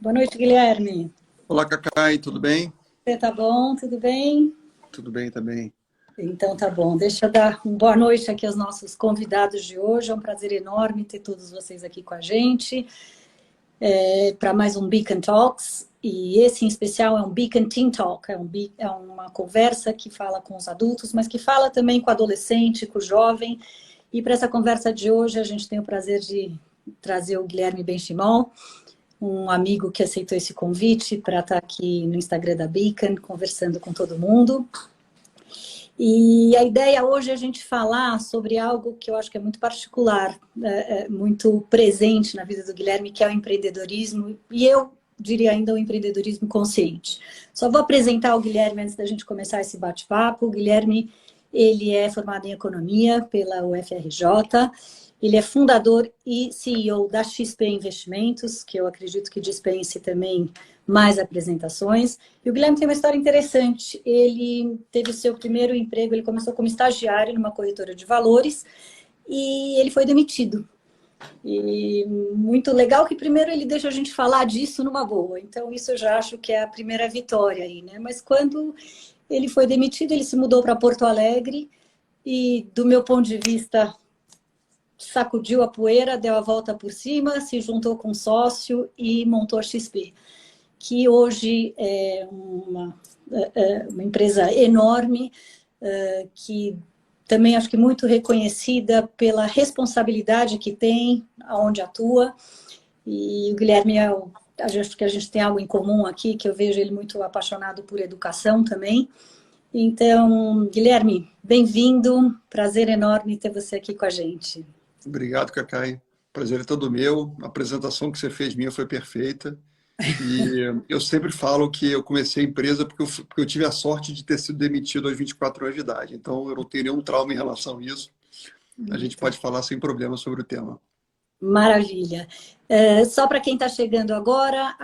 Boa noite, Guilherme. Olá, Cacai, tudo bem? Você tá bom? Tudo bem? Tudo bem também. Então tá bom. Deixa eu dar uma boa noite aqui aos nossos convidados de hoje. É um prazer enorme ter todos vocês aqui com a gente para mais um Beacon Talks. E esse em especial é um Beacon Teen Talk. É uma conversa que fala com os adultos, mas que fala também com o adolescente, com o jovem. E para essa conversa de hoje a gente tem o prazer de trazer o Guilherme Benchimol, um amigo que aceitou esse convite para estar aqui no Instagram da Beacon, conversando com todo mundo. E a ideia hoje é a gente falar sobre algo que eu acho que é muito particular, muito presente na vida do Guilherme, que é o empreendedorismo, e eu diria ainda o empreendedorismo consciente. Só vou apresentar o Guilherme antes da gente começar esse bate-papo. O Guilherme, ele é formado em economia pela UFRJ, ele é fundador e CEO da XP Investimentos, que eu acredito que dispense também mais apresentações. E o Guilherme tem uma história interessante. Ele teve o seu primeiro emprego, ele começou como estagiário numa corretora de valores e ele foi demitido. E muito legal que primeiro ele deixa a gente falar disso numa boa. Então isso eu já acho que é a primeira vitória aí, né? Mas quando ele foi demitido, ele se mudou para Porto Alegre e, do meu ponto de vista, sacudiu a poeira, deu a volta por cima, se juntou com um sócio e montou a XP, que hoje é uma empresa enorme, que também acho que muito reconhecida pela responsabilidade que tem, aonde atua. E o Guilherme, acho que a gente tem algo em comum aqui, que eu vejo ele muito apaixonado por educação também. Então, Guilherme, bem-vindo, prazer enorme ter você aqui com a gente. Obrigado, Cacai. Prazer é todo meu. A apresentação que você fez minha foi perfeita. E eu sempre falo que eu comecei a empresa porque eu tive a sorte de ter sido demitido aos 24 anos de idade. Então, eu não tenho nenhum trauma em relação a isso. A gente pode falar sem problema sobre o tema. Maravilha. Só para quem está chegando agora,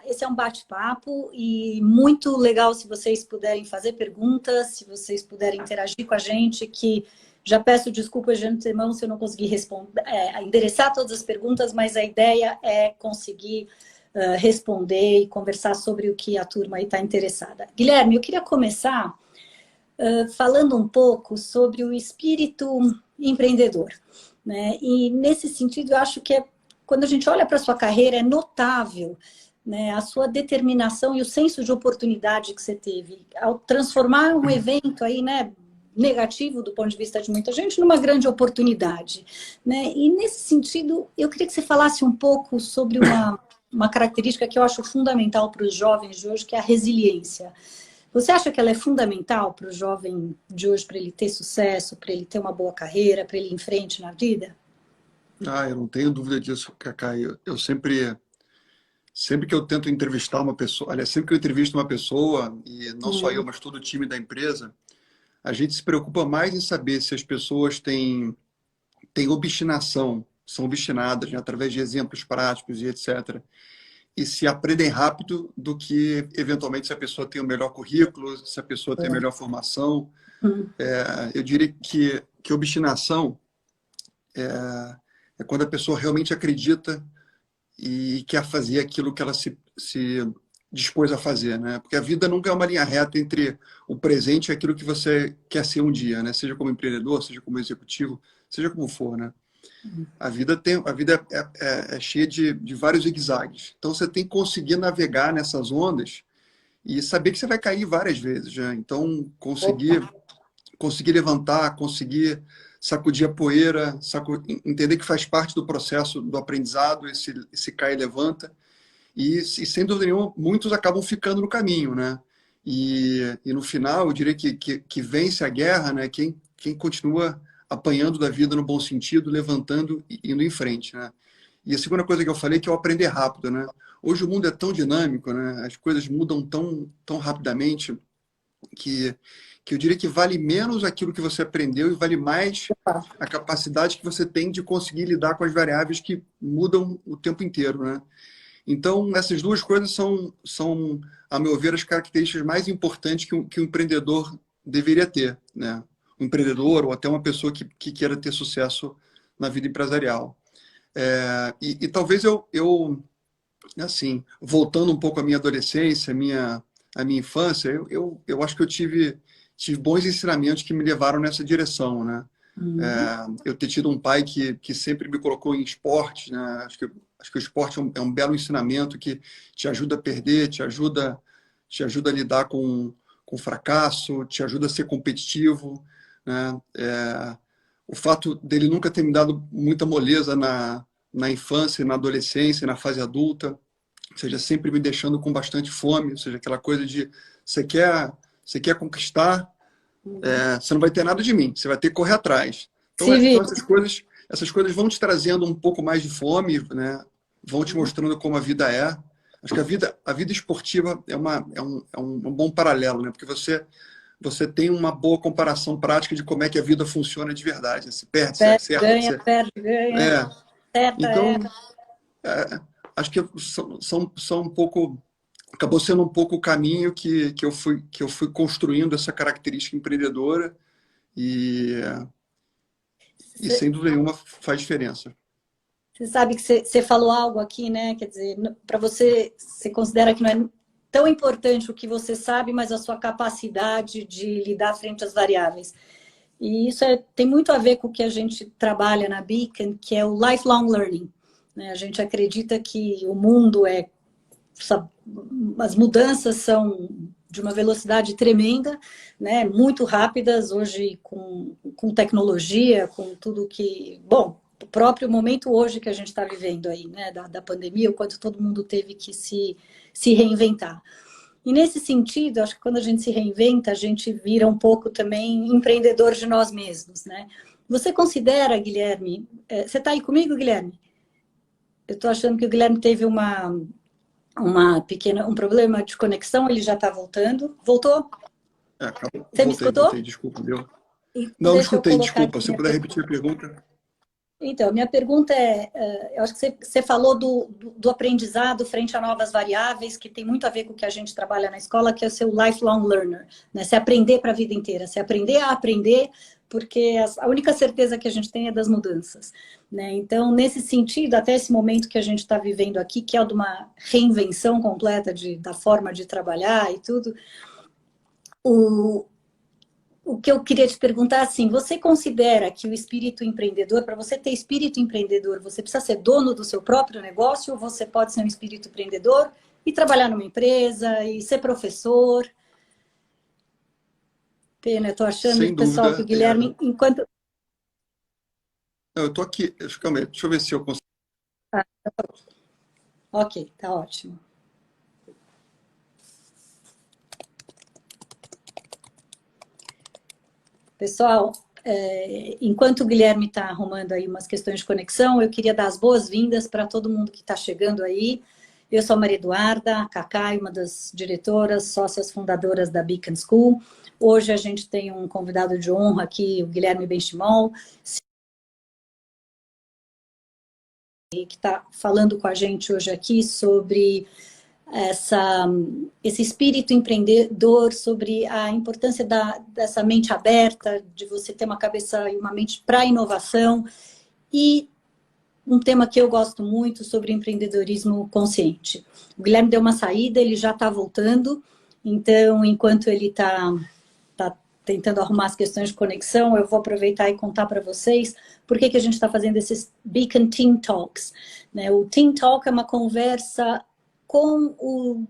esse é um bate-papo e muito legal se vocês puderem fazer perguntas, se vocês puderem interagir com a gente, que já peço desculpas de antemão se eu não conseguir responder, endereçar todas as perguntas, mas a ideia é conseguir responder e conversar sobre o que a turma está interessada. Guilherme, eu queria começar falando um pouco sobre o espírito empreendedor, né? E nesse sentido, eu acho que quando a gente olha para a sua carreira, é notável, né, a sua determinação e o senso de oportunidade que você teve ao transformar um evento aí, né, negativo do ponto de vista de muita gente numa grande oportunidade, né? E nesse sentido, eu queria que você falasse um pouco sobre uma característica que eu acho fundamental para os jovens de hoje, que é a resiliência. Você acha que ela é fundamental para o jovem de hoje, para ele ter sucesso, para ele ter uma boa carreira, para ele ir em frente na vida? Eu não tenho dúvida disso, Cacai. Eu sempre que eu tento entrevistar uma pessoa, aliás, sempre que eu entrevisto uma pessoa, e não só eu, mas todo o time da empresa, a gente se preocupa mais em saber se as pessoas têm obstinação, são obstinadas, né, através de exemplos práticos e etc. E se aprendem rápido do que, eventualmente, se a pessoa tem o melhor currículo, se a pessoa tem a melhor formação. Eu diria que obstinação é quando a pessoa realmente acredita e quer fazer aquilo que ela se dispôs a fazer, né? Porque a vida nunca é uma linha reta entre o presente e aquilo que você quer ser um dia, né? Seja como empreendedor, seja como executivo, seja como for, né? A vida é cheia de vários zigue-zagues. Então você tem que conseguir navegar nessas ondas e saber que você vai cair várias vezes, né? Então conseguir levantar, conseguir sacudir a poeira, entender que faz parte do processo do aprendizado, esse cai e levanta. E sem dúvida nenhuma, muitos acabam ficando no caminho, né? E no final, eu diria que vence a guerra, né? Quem continua apanhando da vida no bom sentido, levantando e indo em frente, né? E a segunda coisa que eu falei que é o aprender rápido, né? Hoje o mundo é tão dinâmico, né? As coisas mudam tão rapidamente que eu diria que vale menos aquilo que você aprendeu e vale mais a capacidade que você tem de conseguir lidar com as variáveis que mudam o tempo inteiro, né? Então, essas duas coisas são, a meu ver, as características mais importantes que um empreendedor deveria ter, né? Um empreendedor ou até uma pessoa que queira ter sucesso na vida empresarial. E talvez eu assim, voltando um pouco à minha adolescência, à minha infância, eu acho que eu tive bons ensinamentos que me levaram nessa direção, né? Uhum. Eu ter tido um pai que sempre me colocou em esportes, né? Acho que o esporte é um belo ensinamento que te ajuda a perder, te ajuda a lidar com fracasso, te ajuda a ser competitivo, né? O fato dele nunca ter me dado muita moleza na infância, na adolescência, na fase adulta, ou seja, sempre me deixando com bastante fome, ou seja, aquela coisa de você quer, você quer conquistar, você não vai ter nada de mim, você vai ter que correr atrás. Então, Se então vira. essas coisas vão te trazendo um pouco mais de fome, né? Vão te Uhum. mostrando como a vida é. Acho que a vida esportiva é um bom paralelo, né? Porque você tem uma boa comparação prática de como é que a vida funciona de verdade. Você perde, você acerta. Perde, ganha, É. acerta, Então, é, acho que são um pouco. Acabou sendo um pouco o caminho que eu fui construindo essa característica empreendedora e, e sem dúvida nenhuma faz diferença. Você sabe que você falou algo aqui, né? Quer dizer, para você, você considera que não é tão importante o que você sabe, mas a sua capacidade de lidar frente às variáveis. E isso tem muito a ver com o que a gente trabalha na Beacon, que é o lifelong learning, né? A gente acredita que o mundo as mudanças são de uma velocidade tremenda, né? Muito rápidas hoje com tecnologia, com tudo que... Bom, o próprio momento hoje que a gente está vivendo aí, né? Da pandemia, o quanto todo mundo teve que se reinventar. E nesse sentido, acho que quando a gente se reinventa, a gente vira um pouco também empreendedor de nós mesmos, né? Você considera, Guilherme... Você está aí comigo, Guilherme? Eu estou achando que o Guilherme teve um problema de conexão, ele já está voltando. Voltou? Acabou. Você me Voltei, escutou? desculpa, deu. Então, Não, deixa eu escutei, colocar desculpa. aqui Se minha puder pergunta. repetir a pergunta. Então, minha pergunta eu acho que você falou do aprendizado frente a novas variáveis, que tem muito a ver com o que a gente trabalha na escola, que é o seu lifelong learner, né? Se aprender para a vida inteira, se aprender a aprender, porque a única certeza que a gente tem é das mudanças, né? Então, nesse sentido, até esse momento que a gente está vivendo aqui, que é de uma reinvenção completa da forma de trabalhar e tudo, o, o que eu queria te perguntar, assim, você considera que o espírito empreendedor, para você ter espírito empreendedor, você precisa ser dono do seu próprio negócio ou você pode ser um espírito empreendedor e trabalhar numa empresa e ser professor? Pena, eu tô achando, Sem pessoal, que o dúvida. Guilherme, enquanto... Eu estou aqui. Calma aí, deixa eu ver se eu consigo. Ah, ok, tá ótimo. Pessoal, enquanto o Guilherme está arrumando aí umas questões de conexão, eu queria dar as boas-vindas para todo mundo que está chegando aí. Eu sou a Maria Eduarda, a Cacai, uma das diretoras, sócias fundadoras da Beacon School. Hoje a gente tem um convidado de honra aqui, o Guilherme Benchimol, que está falando com a gente hoje aqui sobre esse espírito empreendedor, sobre a importância dessa mente aberta, de você ter uma cabeça e uma mente para inovação, e um tema que eu gosto muito sobre empreendedorismo consciente. O Guilherme deu uma saída, ele já está voltando, então, enquanto ele está tentando arrumar as questões de conexão, eu vou aproveitar e contar para vocês por que a gente está fazendo esses Beacon Teen Talks, né? O Teen Talk é uma conversa com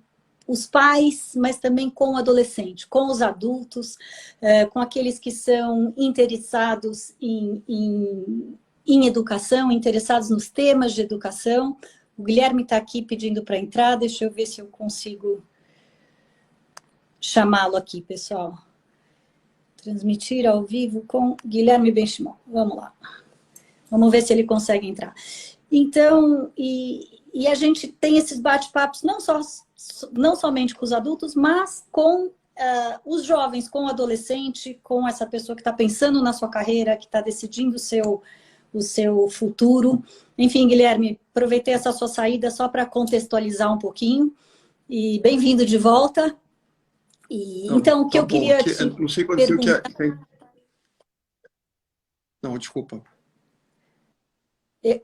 os pais, mas também com o adolescente, com os adultos, com aqueles que são interessados em educação, interessados nos temas de educação. O Guilherme está aqui pedindo para entrar, deixa eu ver se eu consigo chamá-lo aqui, pessoal. Transmitir ao vivo com Guilherme Benchimol. Vamos lá. Vamos ver se ele consegue entrar. Então, e a gente tem esses bate-papos não somente com os adultos, mas com os jovens, com o adolescente, com essa pessoa que está pensando na sua carreira, que está decidindo o seu futuro. Enfim, Guilherme, aproveitei essa sua saída só para contextualizar um pouquinho. E bem-vindo de volta. Não, Então, o que tá eu bom. queria te Não sei quando perguntar... Não, desculpa.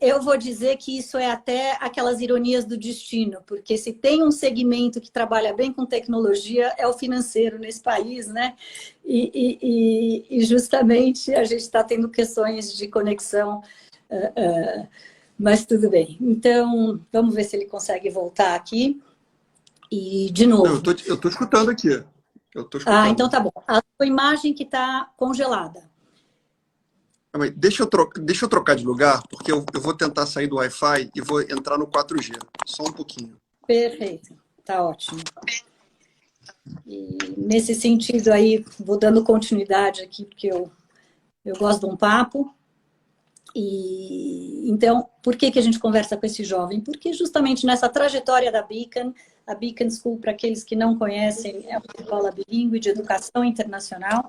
Eu vou dizer que isso é até aquelas ironias do destino, porque se tem um segmento que trabalha bem com tecnologia, é o financeiro nesse país, né? E justamente a gente está tendo questões de conexão, mas tudo bem. Então, vamos ver se ele consegue voltar aqui. E, de Não, novo. eu tô escutando aqui. Eu tô Ah, então escutando. tá bom. A sua imagem que está congelada. Deixa eu trocar de lugar, porque eu vou tentar sair do Wi-Fi e vou entrar no 4G. Só um pouquinho. Perfeito, tá ótimo. E nesse sentido aí, vou dando continuidade aqui, porque eu gosto de um papo. E então, por que a gente conversa com esse jovem? Porque justamente nessa trajetória da Beacon, a Beacon School, para aqueles que não conhecem, é uma escola bilíngue de educação internacional,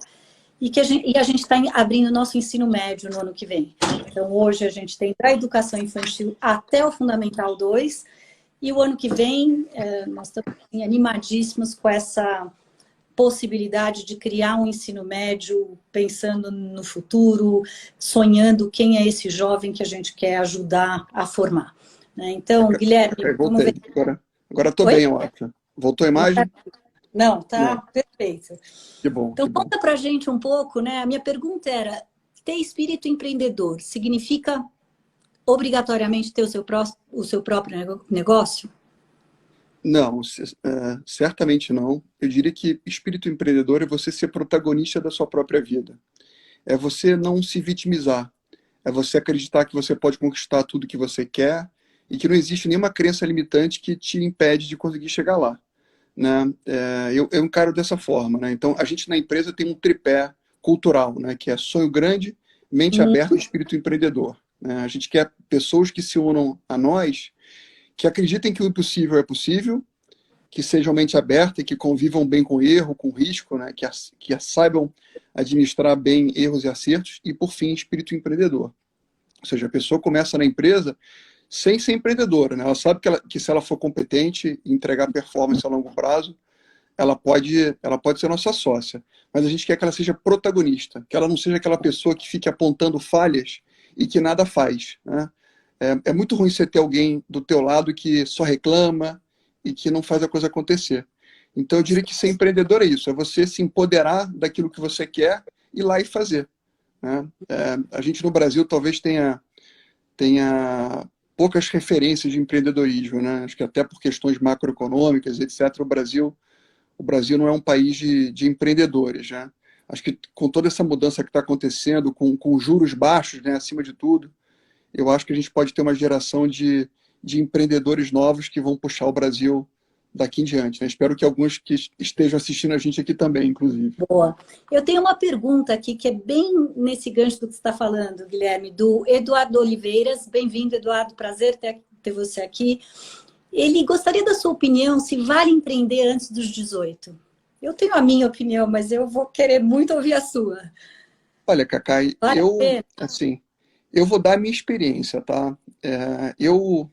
e a gente está abrindo nosso ensino médio no ano que vem. Então, hoje a gente tem da educação infantil até o Fundamental 2, e o ano que vem nós estamos animadíssimos com essa possibilidade de criar um ensino médio pensando no futuro, sonhando quem é esse jovem que a gente quer ajudar a formar. Né? Então, Guilherme, Ok, vamos voltei. ver. Agora estou Oi? bem, eu acho. Voltou a imagem? Não, tá Não. perfeito. Que bom, Então, que bom. conta pra gente um pouco, né? A minha pergunta era, ter espírito empreendedor significa obrigatoriamente ter o seu próprio negócio? Não, certamente não. Eu diria que espírito empreendedor é você ser protagonista da sua própria vida. É você não se vitimizar. É você acreditar que você pode conquistar tudo que você quer e que não existe nenhuma crença limitante que te impede de conseguir chegar lá. Né? Eu encaro dessa forma. Né? Então, a gente na empresa tem um tripé cultural, né? Que é sonho grande, mente Hum, aberta e espírito empreendedor. Né? A gente quer pessoas que se unam a nós, que acreditem que o impossível é possível, que sejam mente aberta e que convivam bem com erro, com risco, né? Que saibam administrar bem erros e acertos, e, por fim, espírito empreendedor. Ou seja, a pessoa começa na empresa sem ser empreendedora, né? Ela sabe que se ela for competente e entregar performance a longo prazo, ela pode ser nossa sócia. Mas a gente quer que ela seja protagonista, que ela não seja aquela pessoa que fique apontando falhas e que nada faz. Né? É muito ruim você ter alguém do teu lado que só reclama e que não faz a coisa acontecer. Então eu diria que ser empreendedor é isso, é você se empoderar daquilo que você quer, ir lá e fazer. Né? A gente no Brasil talvez tenha poucas referências de empreendedorismo, né? Acho que até por questões macroeconômicas, etc., o Brasil não é um país de empreendedores, né? Acho que com toda essa mudança que está acontecendo, com juros baixos, né, acima de tudo, eu acho que a gente pode ter uma geração de empreendedores novos que vão puxar o Brasil daqui em diante. Né? Espero que alguns que estejam assistindo a gente aqui também, inclusive. boa. Eu tenho uma pergunta aqui que é bem nesse gancho do que você está falando, Guilherme, do Eduardo Oliveiras. Bem-vindo, Eduardo. Prazer ter você aqui. Ele gostaria da sua opinião se vale empreender antes dos 18. Eu tenho a minha opinião, mas eu vou querer muito ouvir a sua. Olha, Cacai, Vale a pena? assim, eu vou dar a minha experiência, tá? Eu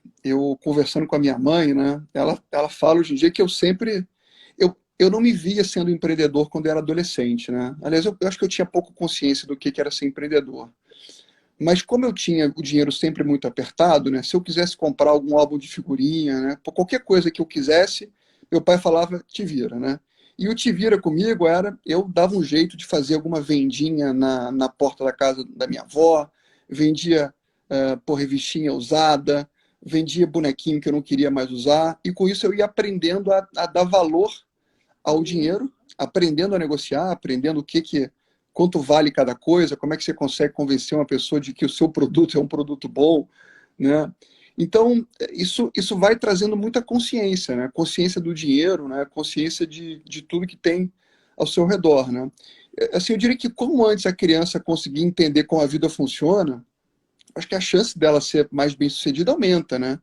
conversando com a minha mãe, né? Ela fala hoje em dia que eu não me via sendo empreendedor quando eu era adolescente, né? Aliás, eu acho que eu tinha pouco consciência do que era ser empreendedor. Mas como eu tinha o dinheiro sempre muito apertado, né? Se eu quisesse comprar algum álbum de figurinha, né? Por qualquer coisa que eu quisesse, meu pai falava, te vira, né? E o te vira comigo era, eu dava um jeito de fazer alguma vendinha na porta da casa da minha avó, vendia por revistinha usada, vendia bonequinho que eu não queria mais usar, e com isso eu ia aprendendo a dar valor ao dinheiro, aprendendo a negociar, aprendendo quanto vale cada coisa, como é que você consegue convencer uma pessoa de que o seu produto é um produto bom, né? Então, isso vai trazendo muita consciência, né? Consciência do dinheiro, né? Consciência de tudo que tem ao seu redor, né? Assim, eu diria que como antes a criança conseguir entender como a vida funciona, acho que a chance dela ser mais bem-sucedida aumenta, né?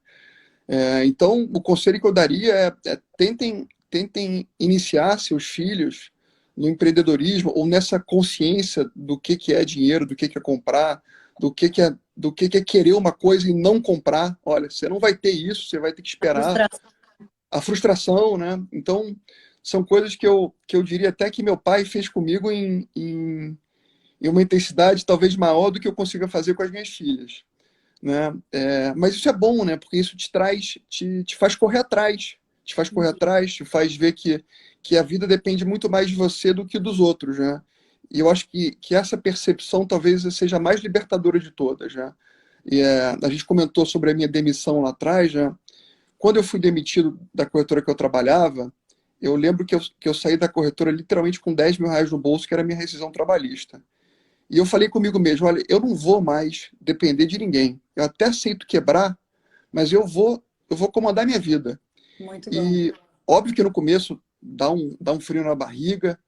Então, o conselho que eu daria é tentem iniciar seus filhos no empreendedorismo ou nessa consciência do que é dinheiro, do que é comprar, do que é querer uma coisa e não comprar. Olha, você não vai ter isso, você vai ter que A esperar frustração. a frustração, né? Então, são coisas que eu diria até que meu pai fez comigo em uma intensidade talvez maior do que eu consiga fazer com as minhas filhas. né? Mas isso é bom, né? Porque isso te traz, te faz correr atrás, te faz ver que a vida depende muito mais de você do que dos outros, né? E eu acho que essa percepção talvez seja a mais libertadora de todas, né? A gente comentou sobre a minha demissão lá atrás, né? Quando eu fui demitido da corretora que eu trabalhava, eu lembro que eu saí da corretora literalmente com R$ 10.000 no bolso, que era a minha rescisão trabalhista. E eu falei comigo mesmo, olha, eu não vou mais depender de ninguém. Eu até aceito quebrar, mas eu vou comandar minha vida. Muito bom. E óbvio que no começo dá um frio na barriga,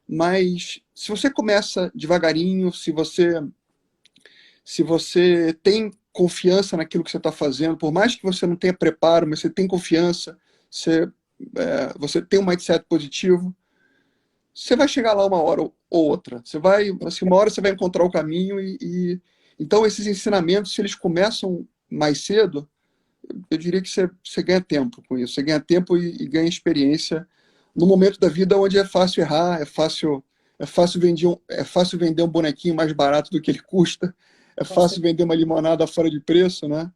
mas se você começa devagarinho, se você tem confiança naquilo que você está fazendo, por mais que você não tenha preparo, mas você tem confiança, você tem um mindset positivo, você vai chegar lá uma hora ou outra. Assim, uma hora você vai encontrar o caminho então esses ensinamentos, se eles começam mais cedo, eu diria que você ganha tempo com isso. Você ganha tempo e ganha experiência no momento da vida onde é fácil errar, é fácil vender um bonequinho mais barato do que ele custa, é fácil vender uma limonada fora de preço, né?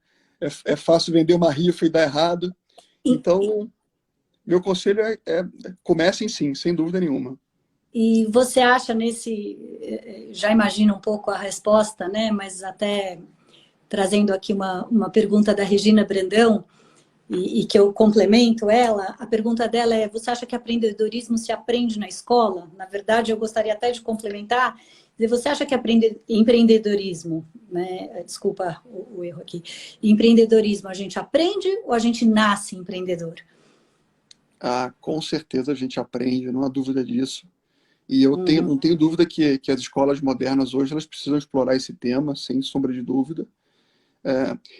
É fácil vender uma rifa e dar errado. Então, meu conselho comecem sim, sem dúvida nenhuma. E você acha já imagina um pouco a resposta, né? Mas até trazendo aqui uma pergunta da Regina Brandão, e que eu complemento ela, a pergunta dela é: você acha que empreendedorismo se aprende na escola? Na verdade, eu gostaria até de complementar, você acha que empreendedorismo, né? Desculpa o erro aqui, empreendedorismo a gente aprende ou a gente nasce empreendedor? Com certeza a gente aprende, não há dúvida disso. E eu Uhum. não tenho dúvida que as escolas modernas hoje elas precisam explorar esse tema, sem sombra de dúvida.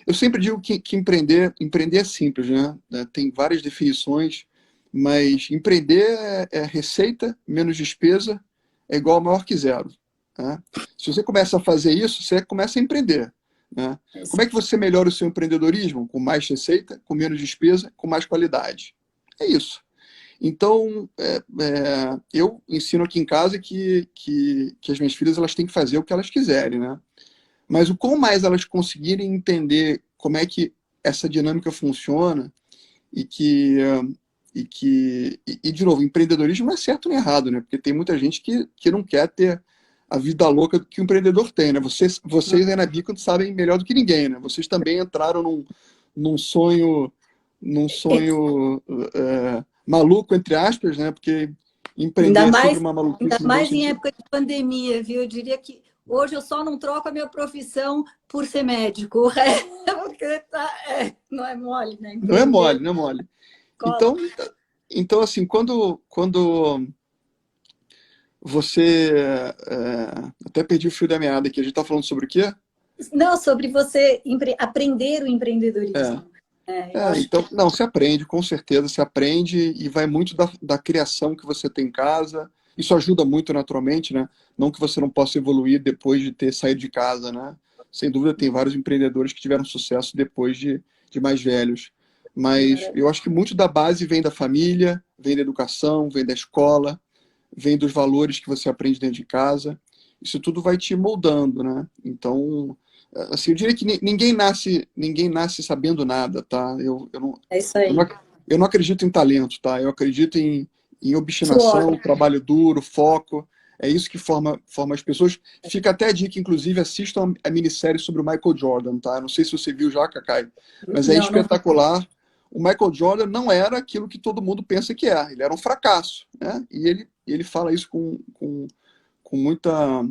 Eu sempre digo que empreender é simples, né? Tem várias definições, mas empreender é receita menos despesa é igual a maior que zero. Né? Se você começa a fazer isso, você começa a empreender. Né? Como é que você melhora o seu empreendedorismo? Com mais receita, com menos despesa, com mais qualidade. É isso. Então, eu ensino aqui em casa que as minhas filhas elas têm que fazer o que elas quiserem, né? Mas o quão mais elas conseguirem entender como é que essa dinâmica funciona de novo, empreendedorismo não é certo nem errado, né? Porque tem muita gente que não quer ter a vida louca que o empreendedor tem, né? Vocês aí na Beacon sabem melhor do que ninguém, né? Vocês também entraram num sonho, maluco, entre aspas, né? Porque empreender é sempre uma Ainda maluquice no bom mais em sentido. época de pandemia, viu? Eu diria que hoje eu só não troco a minha profissão por ser médico. Porque não é mole, né? Não é Empreender. mole, não é mole. Escola. Então assim, quando você... até perdi o fio da meada aqui. A gente está falando sobre o quê? Não, sobre você aprender o É, empreendedorismo. Eu acho que então, não, se aprende, com certeza, se aprende e vai muito da criação que você tem em casa. Isso ajuda muito naturalmente, né? Não que você não possa evoluir depois de ter saído de casa, né? Sem dúvida, tem vários empreendedores que tiveram sucesso depois de mais velhos. Mas eu acho que muito da base vem da família, vem da educação, vem da escola, vem dos valores que você aprende dentro de casa. Isso tudo vai te moldando, né? Então, assim, eu diria que ninguém nasce sabendo nada, tá? é isso Eu não, aí. eu não acredito em talento, tá? Eu acredito em Suor. obstinação, trabalho duro, foco. É isso que forma as pessoas. Fica até a dica, inclusive, assistam a minissérie sobre o Michael Jordan, tá? Não sei se você viu já, Cacai, mas é Não, não. espetacular. O Michael Jordan não era aquilo que todo mundo pensa que é. Ele era um fracasso, né? E ele fala isso com muita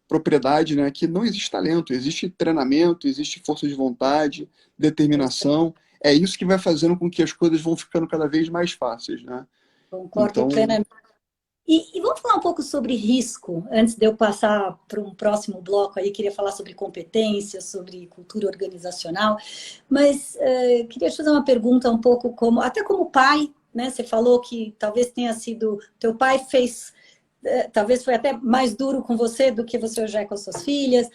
propriedade, né? Que não existe talento, existe treinamento, existe força de vontade, determinação. É isso que vai fazendo com que as coisas vão ficando cada vez mais fáceis, né? Concordo Então, plenamente. E vamos falar um pouco sobre risco, antes de eu passar para um próximo bloco aí, queria falar sobre competência, sobre cultura organizacional, mas queria te fazer uma pergunta um pouco até como pai, né? Você falou que talvez tenha sido, teu pai fez, talvez foi até mais duro com você do que você hoje é com as suas filhas,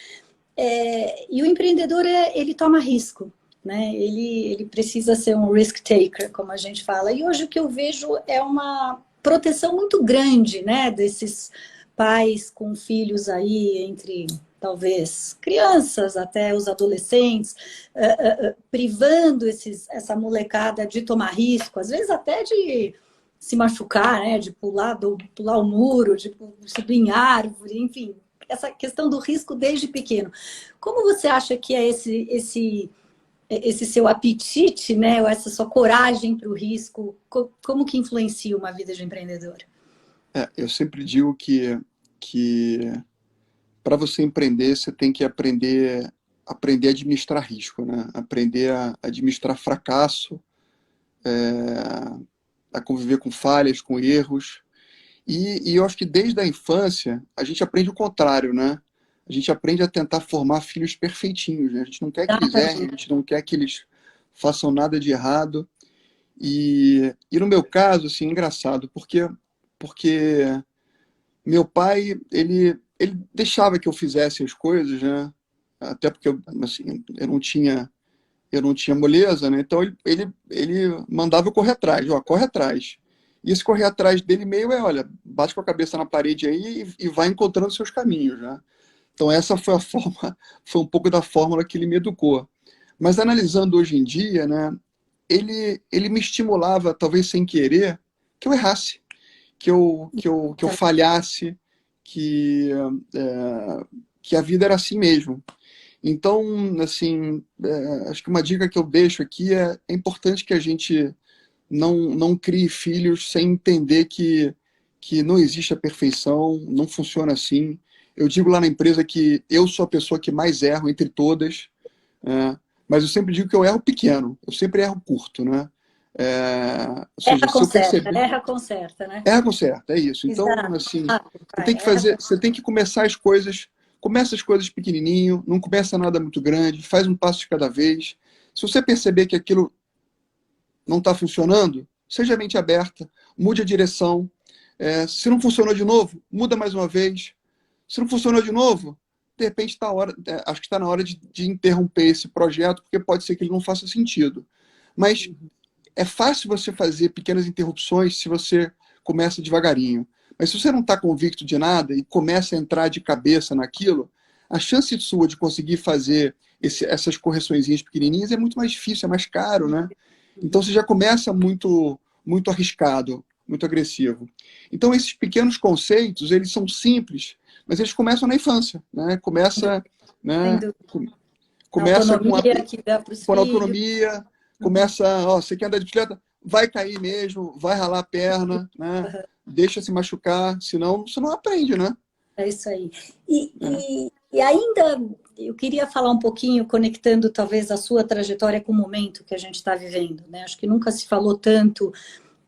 e o empreendedor, ele toma risco, né? Ele precisa ser um risk taker, como a gente fala, e hoje o que eu vejo é uma proteção muito grande, né, desses pais com filhos aí entre talvez, crianças, até os adolescentes, privando essa molecada de tomar risco, às vezes até de se machucar, né? De pular o muro, de subir em árvore, enfim, essa questão do risco desde pequeno. Como você acha que é esse seu apetite, né? Ou essa sua coragem para o risco, como que influencia uma vida de empreendedor? Eu sempre digo que para você empreender, você tem que aprender a administrar risco, né? Aprender a administrar fracasso, a conviver com falhas, com erros. E eu acho que desde a infância a gente aprende o contrário, né? A gente aprende a tentar formar filhos perfeitinhos, né? A gente não quer que eles errem, a gente não quer que eles façam nada de errado. E no meu caso, assim, engraçado, porque meu pai, ele deixava que eu fizesse as coisas, né? Até porque assim, eu não tinha moleza, né? Então ele mandava eu correr atrás, ó, corre atrás. E esse correr atrás dele meio olha, bate com a cabeça na parede aí e vai encontrando seus caminhos, né? Então essa foi a forma, foi um pouco da fórmula que ele me educou. Mas analisando hoje em dia, né? Ele me estimulava, talvez sem querer, que eu errasse, que eu falhasse, que, que a vida era assim mesmo. Então, assim, acho que uma dica que eu deixo aqui é importante que a gente não crie filhos sem entender que não existe a perfeição, não funciona assim. Eu digo lá na empresa que eu sou a pessoa que mais erro entre todas, né? Mas eu sempre digo que eu erro pequeno, eu sempre erro curto, né? Ou seja, se eu perceber... Erra, conserta, né? Erra, conserta, é isso. Então, Exato. assim, você tem que começar as coisas, começa as coisas pequenininho, não começa nada muito grande, faz um passo de cada vez. Se você perceber que aquilo não está funcionando, seja mente aberta, mude a direção. Se não funcionou de novo, muda mais uma vez. Se não funcionou de novo, de repente acho que está na hora de interromper esse projeto, porque pode ser que ele não faça sentido. Mas é fácil você fazer pequenas interrupções se você começa devagarinho. Mas se você não está convicto de nada e começa a entrar de cabeça naquilo, a chance sua de conseguir fazer essas correçõezinhas pequenininhas é muito mais difícil, é mais caro, né? Então você já começa muito, muito arriscado, muito agressivo. Então esses pequenos conceitos, eles são simples, mas eles começam na infância, né? Né? Começa com que dá para os a filhos. autonomia, começa, ó, você quer andar de bicicleta? Vai cair mesmo, vai ralar a perna, né? Deixa se machucar, senão você não aprende, né? É isso aí. E ainda eu queria falar um pouquinho, conectando talvez a sua trajetória com o momento que a gente está vivendo, né? Acho que nunca se falou tanto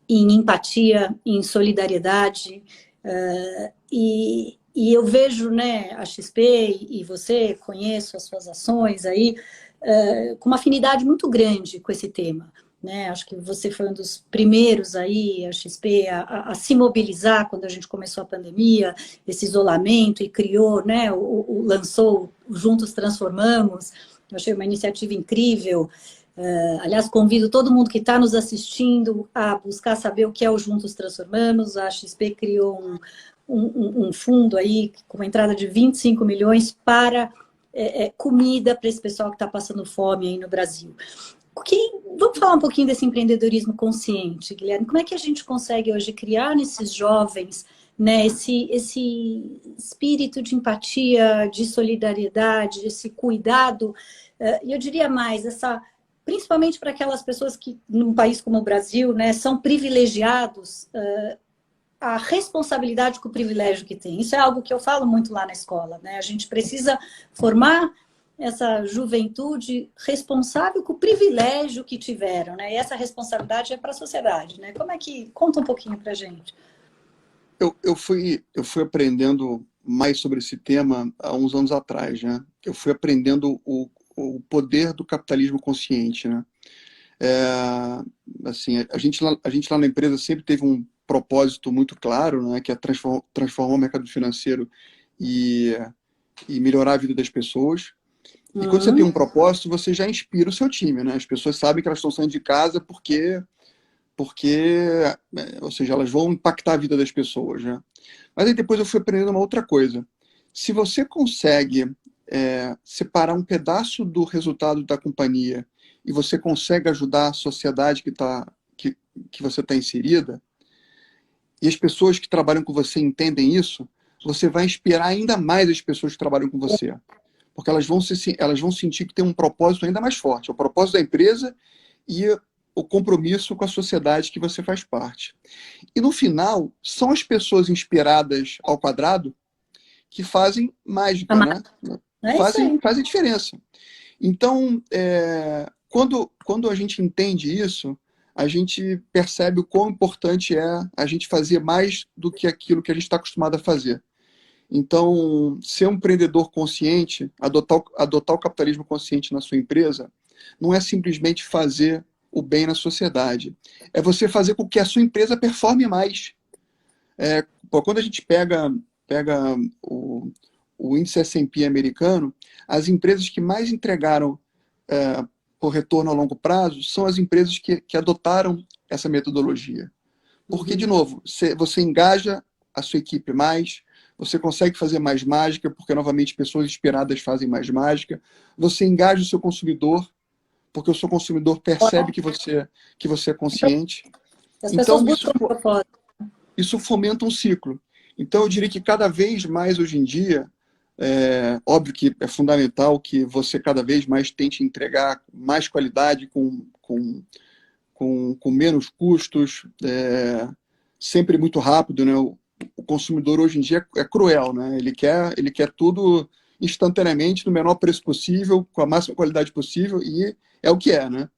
em empatia, em solidariedade, e eu vejo, né, a XP e você, conheço as suas ações aí, com uma afinidade muito grande com esse tema. Né? Acho que você foi um dos primeiros aí, a XP, a se mobilizar quando a gente começou a pandemia, esse isolamento, e criou, né, lançou o Juntos Transformamos. Eu achei uma iniciativa incrível. Aliás, convido todo mundo que está nos assistindo a buscar saber o que é o Juntos Transformamos. A XP criou um fundo aí com uma entrada de 25 milhões para comida para esse pessoal que está passando fome aí no Brasil. Vamos falar um pouquinho desse empreendedorismo consciente, Guilherme. Como é que a gente consegue hoje criar nesses jovens, né, esse espírito de empatia, de solidariedade, esse cuidado, e eu diria mais, principalmente para aquelas pessoas que, num país como o Brasil, né, são privilegiados, a responsabilidade com o privilégio que tem. Isso é algo que eu falo muito lá na escola, né? A gente precisa formar essa juventude responsável com o privilégio que tiveram, né? E essa responsabilidade é para a sociedade, né? Como é que... Conta um pouquinho para a gente. Eu fui aprendendo mais sobre esse tema há uns anos atrás, né? Eu fui aprendendo o poder do capitalismo consciente, né? Assim, a gente lá na empresa sempre teve um propósito muito claro, né? Que é transformar o mercado financeiro e melhorar a vida das pessoas. E quando você tem um propósito, você já inspira o seu time, né? As pessoas sabem que elas estão saindo de casa porque, ou seja, elas vão impactar a vida das pessoas, né? Mas aí depois eu fui aprendendo uma outra coisa. Se você consegue separar um pedaço do resultado da companhia e você consegue ajudar a sociedade que você está inserida, e as pessoas que trabalham com você entendem isso, você vai inspirar ainda mais as pessoas que trabalham com você. Porque elas vão sentir que tem um propósito ainda mais forte. O propósito da empresa e o compromisso com a sociedade que você faz parte. E no final, são as pessoas inspiradas ao quadrado que fazem mágica, né? É isso aí. Fazem diferença. Então, quando a gente entende isso, a gente percebe o quão importante é a gente fazer mais do que aquilo que a gente está acostumado a fazer. Então, ser um empreendedor consciente, adotar o capitalismo consciente na sua empresa, não é simplesmente fazer o bem na sociedade. É você fazer com que a sua empresa performe mais. Quando a gente pega o índice S&P americano, as empresas que mais entregaram por retorno a longo prazo são as empresas que adotaram essa metodologia. Porque, de novo, você engaja a sua equipe mais, você consegue fazer mais mágica, porque, novamente, pessoas inspiradas fazem mais mágica. Você engaja o seu consumidor, porque o seu consumidor percebe que você é consciente. As pessoas Então, buscam um propósito. isso fomenta um ciclo. Então, eu diria que cada vez mais, hoje em dia, óbvio que é fundamental que você cada vez mais tente entregar mais qualidade com menos custos, sempre muito rápido, né? O consumidor hoje em dia é cruel, né? Ele quer tudo instantaneamente, no menor preço possível, com a máxima qualidade possível, e é o que é, né?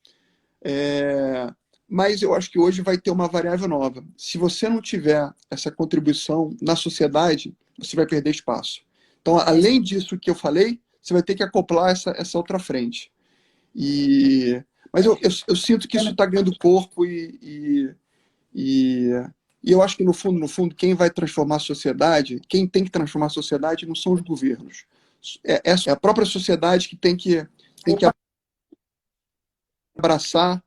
Mas eu acho que hoje vai ter uma variável nova. Se você não tiver essa contribuição na sociedade, você vai perder espaço. Então, além disso que eu falei, você vai ter que acoplar essa outra frente. Mas eu sinto que isso está ganhando corpo e eu acho que, no fundo, quem vai transformar a sociedade, quem tem que transformar a sociedade não são os governos. É a própria sociedade que tem que abraçar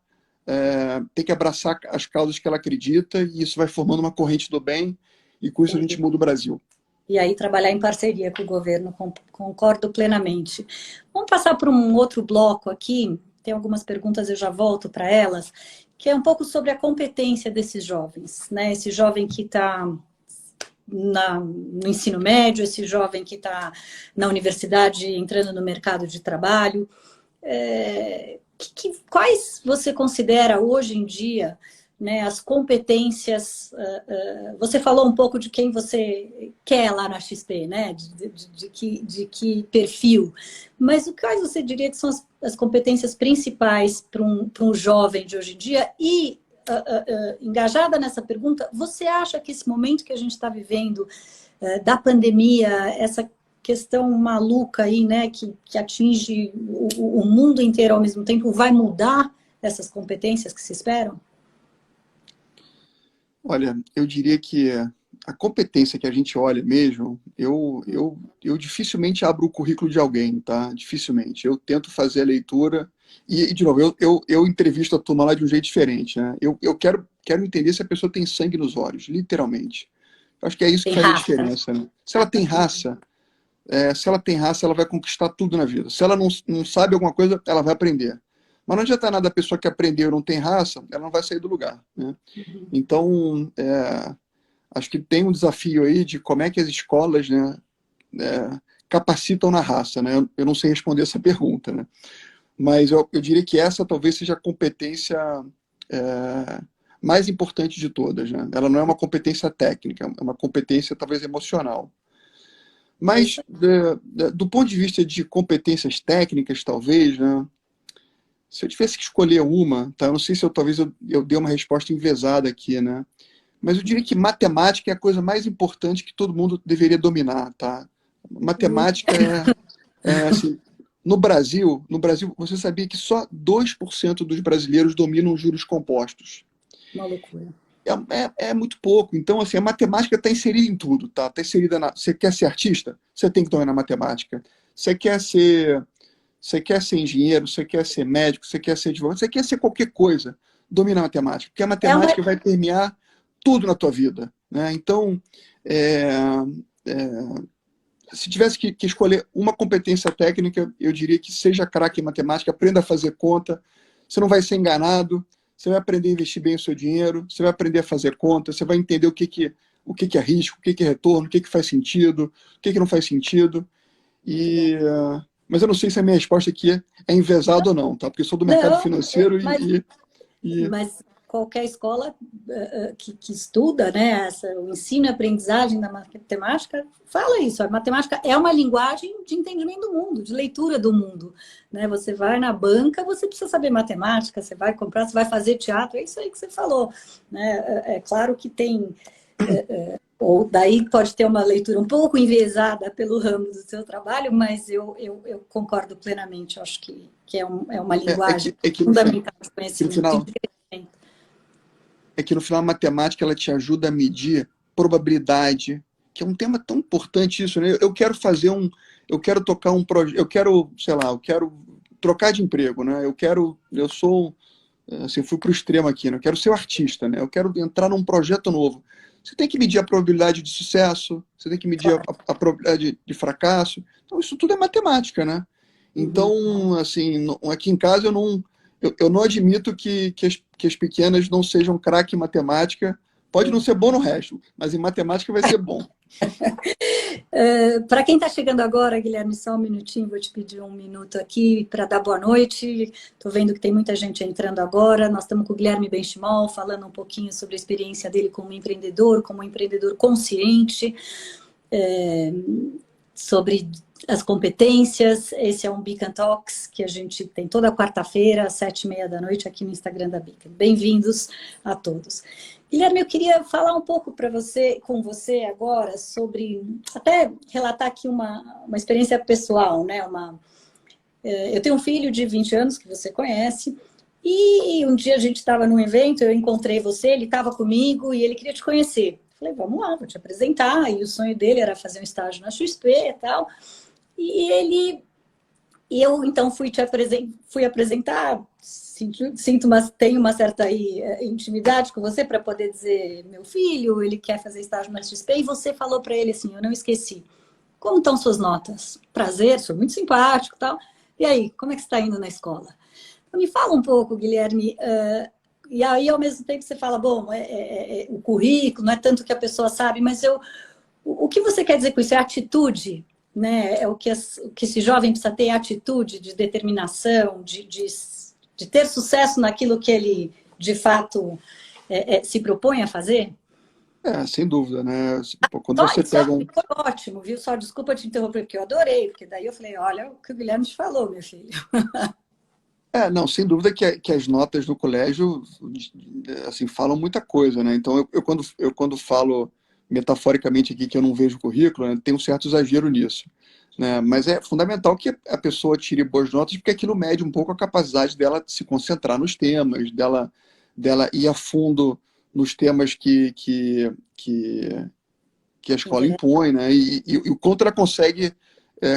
as causas que ela acredita, e isso vai formando uma corrente do bem, e com isso a gente muda o Brasil. E aí trabalhar em parceria com o governo, concordo plenamente. Vamos passar para um outro bloco aqui, tem algumas perguntas, eu já volto para elas, que é um pouco sobre a competência desses jovens, né? Esse jovem que está no ensino médio, esse jovem que está na universidade entrando no mercado de trabalho. Quais você considera hoje em dia, né, as competências? Você falou um pouco de quem você quer lá na XP, né? De que perfil. Mas quais você diria que são as competências principais para um jovem de hoje em dia? E, engajada nessa pergunta, você acha que esse momento que a gente está vivendo, da pandemia, essa questão maluca aí, né, que atinge o mundo inteiro ao mesmo tempo, vai mudar essas competências que se esperam? Olha, eu diria que a competência que a gente olha mesmo, eu dificilmente abro o currículo de alguém, tá? Dificilmente. Eu tento fazer a leitura e de novo, eu entrevisto a turma lá de um jeito diferente, né? Eu quero entender se a pessoa tem sangue nos olhos, literalmente. Eu acho que é isso que faz a diferença, né? Se ela tem raça, ela vai conquistar tudo na vida. Se ela não sabe alguma coisa, ela vai aprender. Mas não adianta nada a pessoa que aprendeu e não tem raça, ela não vai sair do lugar, né? Então, acho que tem um desafio aí de como é que as escolas, né, capacitam na raça, né? Eu não sei responder essa pergunta, né? Mas eu diria que essa talvez seja a competência mais importante de todas, né? Ela não é uma competência técnica, é uma competência talvez emocional. Mas, do ponto de vista de competências técnicas, talvez, né? Se eu tivesse que escolher uma, tá? Eu não sei se talvez eu dei uma resposta enviesada aqui, né? Mas eu diria que matemática é a coisa mais importante que todo mundo deveria dominar, tá? Matemática assim, no Brasil, você sabia que só 2% dos brasileiros dominam juros compostos. Uma loucura. É muito pouco. Então, assim, a matemática está inserida em tudo, tá? Tá inserida Você quer ser artista? Você tem que dominar matemática. Você quer ser engenheiro, você quer ser médico, você quer ser advogado, você quer ser qualquer coisa, domina a matemática, porque a matemática vai permear tudo na tua vida, né? Então, se tivesse que escolher uma competência técnica, eu diria que seja craque em matemática, aprenda a fazer conta, você não vai ser enganado, você vai aprender a investir bem o seu dinheiro, você vai aprender a fazer conta, você vai entender o que é risco, o que é retorno, o que faz sentido, o que não faz sentido. Mas eu não sei se a minha resposta aqui é envesada ou não, tá? Porque eu sou do mercado Não, financeiro mas qualquer escola que estuda, né, o ensino e aprendizagem da matemática fala isso. A matemática é uma linguagem de entendimento do mundo, de leitura do mundo. Né? Você vai na banca, você precisa saber matemática, você vai comprar, você vai fazer teatro, é isso aí que você falou. Né? É claro que tem... ou daí pode ter uma leitura um pouco enviesada pelo ramo do seu trabalho, mas eu concordo plenamente. Eu acho que é uma linguagem fundamental de conhecimento. É que no final a matemática ela te ajuda a medir probabilidade, que é um tema tão importante isso, né? Eu quero fazer eu quero tocar um projeto, eu quero trocar de emprego, né? Eu sou, assim, fui para o extremo aqui, né? Eu quero ser um artista, né? Eu quero entrar num projeto novo. Você tem que medir a probabilidade de sucesso, você tem que medir a probabilidade de fracasso. Então, isso tudo é matemática, né? Então, assim, aqui em casa eu não admito que as pequenas não sejam craque em matemática. Pode não ser bom no resto, mas em matemática vai ser bom. Para quem está chegando agora, Guilherme, só um minutinho, vou te pedir um minuto aqui para dar boa noite. Estou vendo que tem muita gente entrando agora. Nós estamos com o Guilherme Benchimol, falando um pouquinho sobre a experiência dele como um empreendedor consciente, sobre as competências. Esse é um Beacon Talks que a gente tem toda quarta-feira, às 7h30 da noite, aqui no Instagram da Beacon. Bem-vindos a todos. Guilherme, eu queria falar um pouco com você agora sobre, até relatar aqui uma experiência pessoal, né? Eu tenho um filho de 20 anos que você conhece, e um dia a gente estava num evento, eu encontrei você, ele estava comigo e ele queria te conhecer. Falei, vamos lá, vou te apresentar. E o sonho dele era fazer um estágio na XP e tal. E eu então fui apresentar. Tenho uma certa intimidade com você para poder dizer, meu filho, ele quer fazer estágio na XP, e você falou para ele assim, eu não esqueci, como estão suas notas? Prazer, sou muito simpático e tal. E aí, como é que você está indo na escola? Então, me fala um pouco, Guilherme, e aí ao mesmo tempo você fala, bom, o currículo, não é tanto que a pessoa sabe, mas o que você quer dizer com isso? É atitude, né? É o que esse jovem precisa ter, atitude de determinação, de ter sucesso naquilo que ele, de fato, se propõe a fazer? Sem dúvida, né? Quando você pega Foi ótimo, viu? Só desculpa te interromper, porque eu adorei, porque daí eu falei, olha o que o Guilherme te falou, meu filho. Não, sem dúvida que as notas no colégio, assim, falam muita coisa, né? Então, quando falo metaforicamente aqui que eu não vejo currículo, né, tem um certo exagero nisso. Né? Mas é fundamental que a pessoa tire boas notas, porque aquilo mede um pouco a capacidade dela de se concentrar nos temas, dela ir a fundo nos temas que a escola impõe, né? E o quanto ela consegue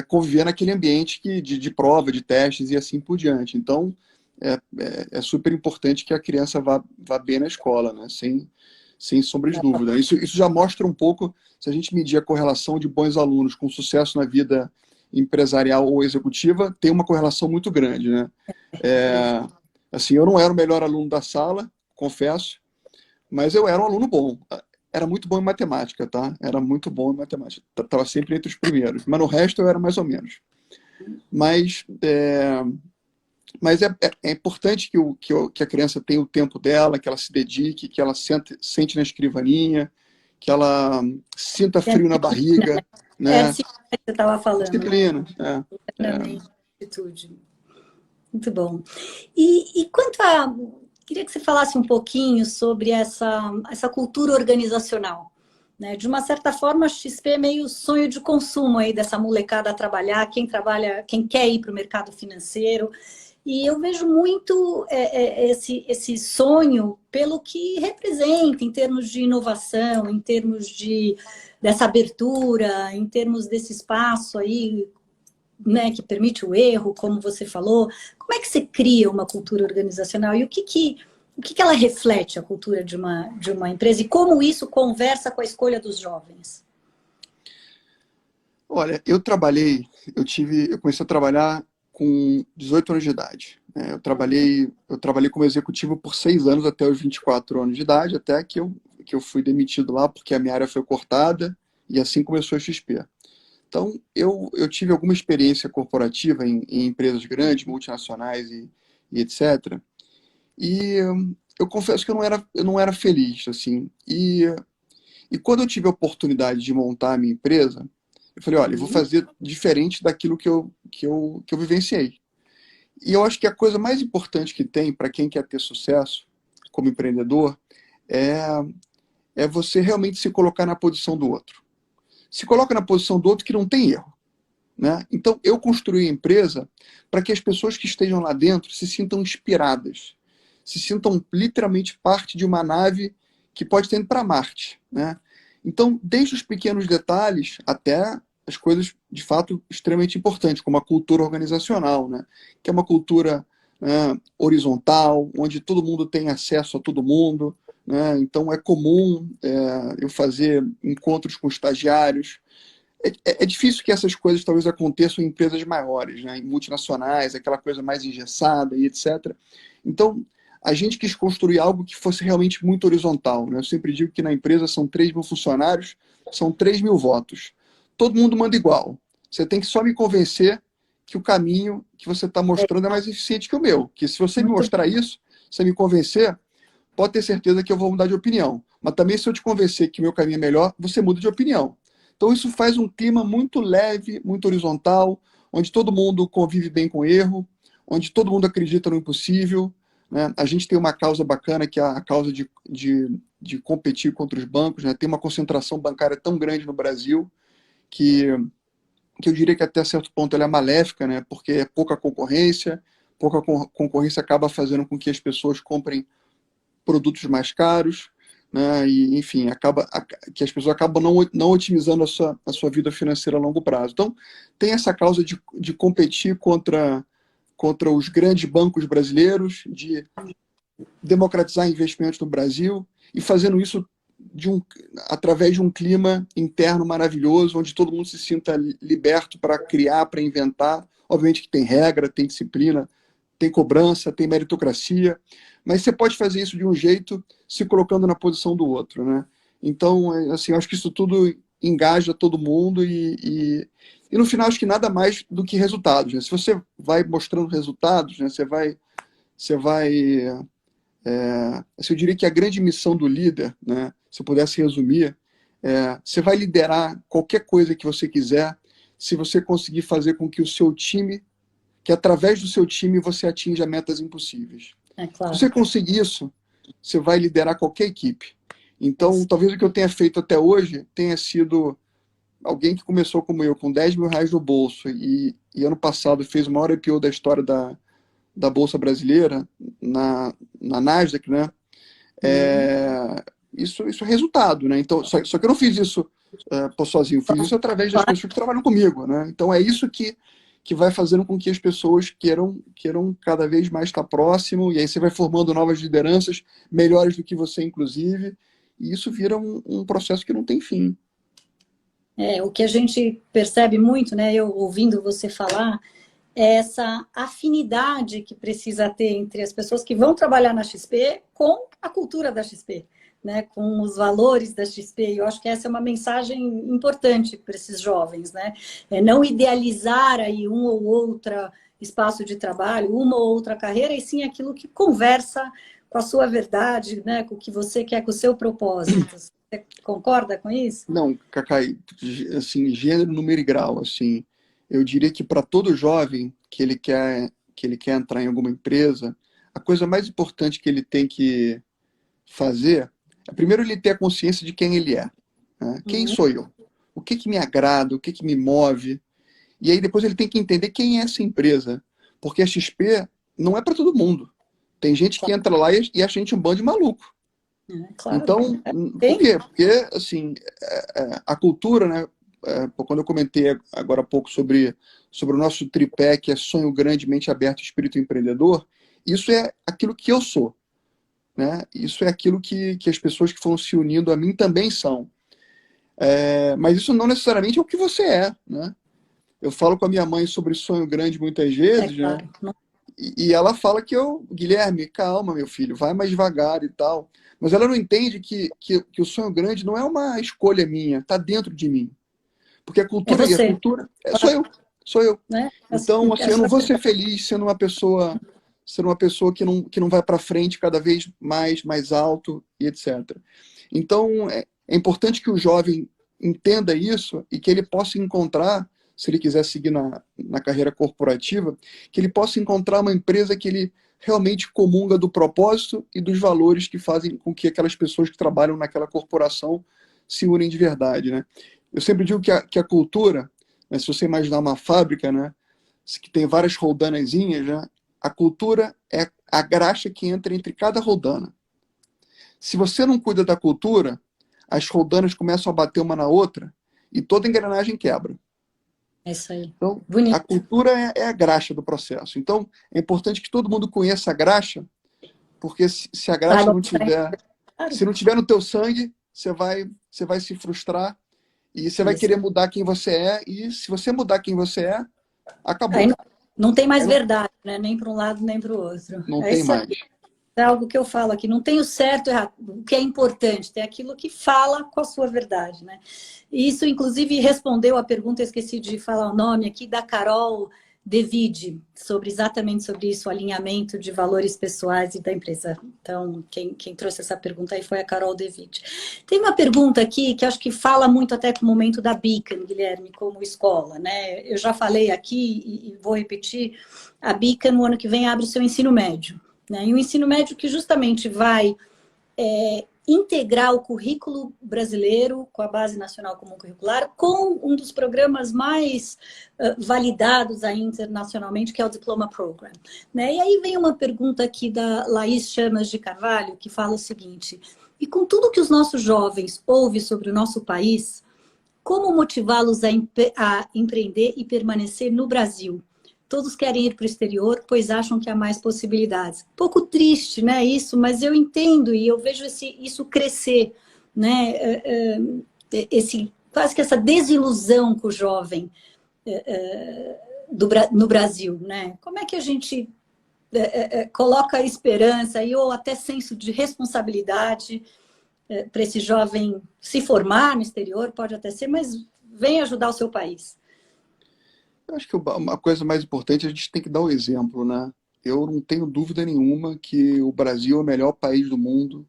conviver naquele ambiente de prova, de testes e assim por diante. Então, é super importante que a criança vá bem na escola, né? Sem sombra de dúvida. Isso já mostra um pouco, se a gente medir a correlação de bons alunos com sucesso na vida empresarial ou executiva, tem uma correlação muito grande, né? Assim, eu não era o melhor aluno da sala, confesso, mas eu era um aluno bom. Era muito bom em matemática, tá? Era muito bom em matemática. Estava sempre entre os primeiros. Mas no resto eu era mais ou menos. Mas é importante que a criança tenha o tempo dela, que ela se dedique, que ela sente na escrivaninha, que ela sinta frio na barriga. Né? Sim, que você estava falando. Disciplina. Atitude. Muito bom. E quanto a... Queria que você falasse um pouquinho sobre essa cultura organizacional. Né? De uma certa forma, a XP é meio sonho de consumo aí dessa molecada a trabalhar, quem quer ir para o mercado financeiro. E eu vejo muito esse sonho pelo que representa em termos de inovação, em termos dessa abertura, em termos desse espaço aí, né, que permite o erro, como você falou. Como é que você cria uma cultura organizacional e o que ela reflete, a cultura de uma empresa, e como isso conversa com a escolha dos jovens? Olha, eu comecei a trabalhar com 18 anos de idade, né? Eu trabalhei como executivo por 6 anos até os 24 anos de idade, até que eu fui demitido lá porque a minha área foi cortada e assim começou a XP. Então, eu tive alguma experiência corporativa em empresas grandes, multinacionais e etc. E eu confesso que eu não era feliz, assim. E quando eu tive a oportunidade de montar a minha empresa, eu falei, olha, eu vou Uhum. fazer diferente daquilo que eu vivenciei. E eu acho que a coisa mais importante que tem para quem quer ter sucesso como empreendedor é, é você realmente se colocar na posição do outro. Se coloca na posição do outro que não tem erro, né? Então, eu construí a empresa para que as pessoas que estejam lá dentro se sintam inspiradas, se sintam literalmente parte de uma nave que pode estar indo para Marte, né? Então, desde os pequenos detalhes até as coisas de fato extremamente importantes, como a cultura organizacional, né? Que é uma cultura, horizontal, onde todo mundo tem acesso a todo mundo, né? Então, é comum eu fazer encontros com estagiários. É difícil que essas coisas talvez aconteçam em empresas maiores, né? Em multinacionais, aquela coisa mais engessada e etc. Então, a gente quis construir algo que fosse realmente muito horizontal, né? Eu sempre digo que na empresa são 3.000 funcionários, são 3.000 votos. Todo mundo manda igual. Você tem que só me convencer que o caminho que você está É, mostrando é mais eficiente que o meu. Que se você me muito mostrar isso, se você me convencer, pode ter certeza que eu vou mudar de opinião. Mas também, se eu te convencer que o meu caminho é melhor, você muda de opinião. Então, isso faz um clima muito leve, muito horizontal, onde todo mundo convive bem com o erro, onde todo mundo acredita no impossível, né? A gente tem uma causa bacana, que é a causa de competir contra os bancos, né? Tem uma concentração bancária tão grande no Brasil que, que eu diria que até certo ponto ela é maléfica, né? Porque é pouca concorrência acaba fazendo com que as pessoas comprem produtos mais caros, né? E, enfim, que as pessoas acabam não otimizando a sua vida financeira a longo prazo. Então, tem essa causa de competir contra os grandes bancos brasileiros, de democratizar investimentos no Brasil e fazendo isso através de um clima interno maravilhoso, onde todo mundo se sinta liberto para criar, para inventar. Obviamente que tem regra, tem disciplina, tem cobrança, tem meritocracia, mas você pode fazer isso de um jeito se colocando na posição do outro, né? Então, assim, eu acho que isso tudo engaja todo mundo e no final acho que nada mais do que resultados, né? Se você vai mostrando resultados, né? Você vai assim, eu diria que a grande missão do líder, né? Se eu pudesse resumir, você vai liderar qualquer coisa que você quiser se você conseguir fazer com que o seu time, que através do seu time você atinja metas impossíveis. é Se claro. você conseguir isso, você vai liderar qualquer equipe. Então, Isso. talvez o que eu tenha feito até hoje tenha sido alguém que começou como eu, com R$ 10.000 no bolso e ano passado fez o maior IPO da história da Bolsa Brasileira, na Nasdaq, né? Uhum. Isso é resultado, né? Então, só que eu não fiz isso sozinho, fiz isso através das Claro. pessoas que trabalham comigo, né? Então é isso que vai fazendo com que as pessoas queiram cada vez mais estar próximo, e aí você vai formando novas lideranças, melhores do que você, inclusive, e isso vira um processo que não tem fim. O que a gente percebe muito, né, eu ouvindo você falar, é essa afinidade que precisa ter entre as pessoas que vão trabalhar na XP com a cultura da XP, né, com os valores da XP. Eu acho que essa é uma mensagem importante para esses jovens, né? É não idealizar aí um ou outra espaço de trabalho, uma ou outra carreira, e sim aquilo que conversa com a sua verdade, né, com o que você quer, com o seu propósito. Você concorda com isso? Não, Cacai, assim, gênero, número e grau, assim, eu diria que para todo jovem que ele quer entrar em alguma empresa, a coisa mais importante que ele tem que fazer é primeiro ele ter a consciência de quem ele é, né? Quem Uhum. sou eu? O que que me agrada? O que que me move? E aí depois ele tem que entender quem é essa empresa, porque a XP não é para todo mundo. Tem gente que entra lá e acha a gente um bando de maluco. Claro. Então, por Tem. quê? Porque, assim, a cultura, né? Quando eu comentei agora há pouco sobre o nosso tripé, que é sonho grande, mente aberta, espírito empreendedor, isso é aquilo que eu sou, né? Isso é aquilo que as pessoas que foram se unindo a mim também são. Mas isso não necessariamente é o que você é, né? Eu falo com a minha mãe sobre sonho grande muitas É vezes, né? claro. E ela fala que Guilherme, calma, meu filho, vai mais devagar e tal. Mas ela não entende que o sonho grande não é uma escolha minha, está dentro de mim. Porque É a você, cultura sou eu. né? Então, É assim, a eu não sua vou ser verdade. feliz sendo uma pessoa que não vai para frente cada vez mais alto e etc. Então, é importante que o jovem entenda isso e que ele possa encontrar, se ele quiser seguir na carreira corporativa, que ele possa encontrar uma empresa que ele realmente comunga do propósito e dos valores que fazem com que aquelas pessoas que trabalham naquela corporação se unem de verdade, né? Eu sempre digo que a cultura, né, se você imaginar uma fábrica, né, que tem várias roldanazinhas, né, a cultura é a graxa que entra entre cada roldana. Se você não cuida da cultura, as roldanas começam a bater uma na outra e toda a engrenagem quebra. É isso aí. Então, a Bonito. cultura é a graxa do processo. Então, é importante que todo mundo conheça a graxa, porque se a graxa Saiba não usar, tiver, claro. se não tiver no teu sangue, você vai se frustrar e você vai Isso. querer mudar quem você é. E se você mudar quem você é, Aí acabou. não tem mais Aí não, verdade, né? Nem para um lado, nem para o outro. não É tem isso aí. mais. É algo que eu falo aqui. Não tem o certo e o errado. O que é importante, tem aquilo que fala com a sua verdade, né? E isso, inclusive, respondeu a pergunta, eu esqueci de falar o nome aqui, da Carol Devide, exatamente sobre isso, o alinhamento de valores pessoais e da empresa. Então, quem trouxe essa pergunta aí foi a Carol Devide. Tem uma pergunta aqui que acho que fala muito até com o momento da Beacon, Guilherme, como escola, né? Eu já falei aqui e vou repetir, a Beacon, no ano que vem, abre o seu ensino médio. Né? E o ensino médio que justamente vai integrar o currículo brasileiro com a Base Nacional Comum Curricular com um dos programas mais validados aí internacionalmente, que é o Diploma Program. Né? E aí vem uma pergunta aqui da Laís Chamas de Carvalho, que fala o seguinte: e com tudo que os nossos jovens ouvem sobre o nosso país, como motivá-los a empreender e permanecer no Brasil? Todos querem ir para o exterior, pois acham que há mais possibilidades. Pouco triste, né, isso, mas eu entendo e eu vejo isso crescer, né, quase que essa desilusão com o jovem no Brasil, né? Como é que a gente coloca esperança ou até senso de responsabilidade para esse jovem se formar no exterior, pode até ser, mas vem ajudar o seu país. Eu acho que uma coisa mais importante, a gente tem que dar o exemplo, né? Eu não tenho dúvida nenhuma que o Brasil é o melhor país do mundo,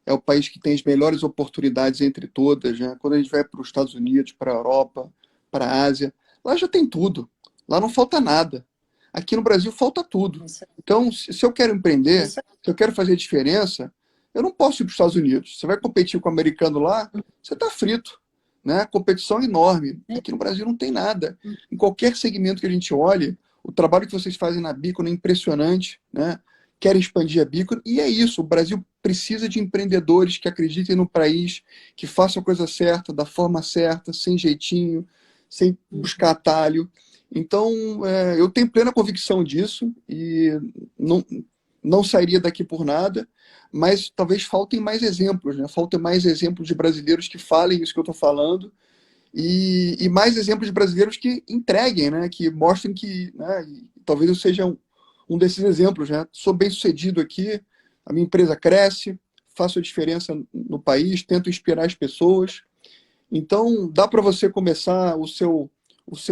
é o país que tem as melhores oportunidades entre todas, né? Quando a gente vai para os Estados Unidos, para a Europa, para a Ásia, lá já tem tudo. Lá não falta nada. Aqui no Brasil falta tudo. Isso, Então, se eu quero empreender, isso, se eu quero fazer diferença, eu não posso ir para os Estados Unidos. Você vai competir com o americano lá, você está frito, né? Competição enorme. Aqui no Brasil não tem nada. Em qualquer segmento que a gente olhe, o trabalho que vocês fazem na Beacon é impressionante, né? Querem expandir a Beacon, e é isso. O Brasil precisa de empreendedores que acreditem no país, que façam a coisa certa, da forma certa, sem jeitinho, sem buscar atalho. Então, eu tenho plena convicção disso e não, não sairia daqui por nada, mas talvez faltem mais exemplos, né? Faltem mais exemplos de brasileiros que falem isso que eu estou falando e mais exemplos de brasileiros que entreguem, né? Que mostrem que, né? Talvez eu seja um desses exemplos, né? Sou bem sucedido aqui, a minha empresa cresce, faço a diferença no país, tento inspirar as pessoas. Então, dá para você começar o seu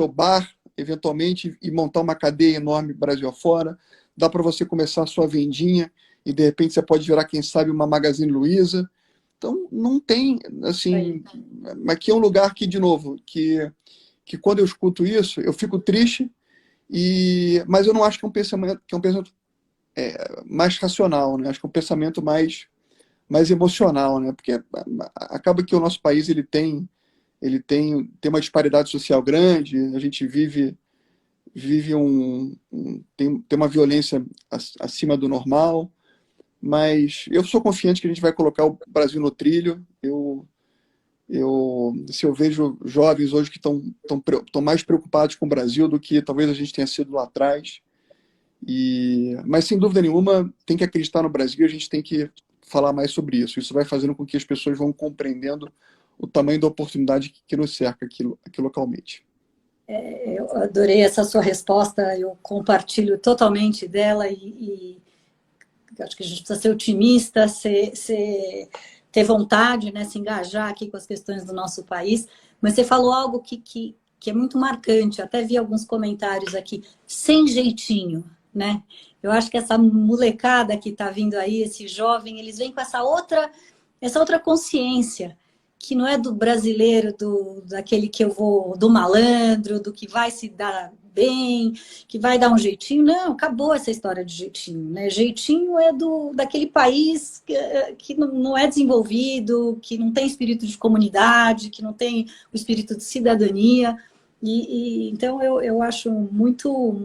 bar, eventualmente, e montar uma cadeia enorme Brasil afora. Dá para você começar a sua vendinha e, de repente, você pode virar, quem sabe, uma Magazine Luiza. Então, não tem, aí. assim... Aqui é um lugar que, de novo, que quando eu escuto isso, eu fico triste, mas eu não acho que é um pensamento mais racional, né? Acho que é um pensamento mais emocional, né? Porque acaba que o nosso país tem uma disparidade social grande, a gente vive tem uma violência acima do normal, mas eu sou confiante que a gente vai colocar o Brasil no trilho. Se eu vejo jovens hoje que estão mais preocupados com o Brasil do que talvez a gente tenha sido lá atrás. Mas, sem dúvida nenhuma, tem que acreditar no Brasil, a gente tem que falar mais sobre isso. Isso vai fazendo com que as pessoas vão compreendendo o tamanho da oportunidade que nos cerca aqui localmente. Eu adorei essa sua resposta, eu compartilho totalmente dela e acho que a gente precisa ser otimista, ter vontade, né, se engajar aqui com as questões do nosso país. Mas você falou algo que é muito marcante, eu até vi alguns comentários aqui, sem jeitinho, né? Eu acho que essa molecada que está vindo aí, esse jovem, eles vêm com essa outra consciência, que não é do brasileiro, daquele que eu vou, do malandro, do que vai se dar bem, que vai dar um jeitinho. Não, acabou essa história de jeitinho, né? Jeitinho é daquele país que não é desenvolvido, que não tem espírito de comunidade, que não tem o espírito de cidadania. Então eu acho muito,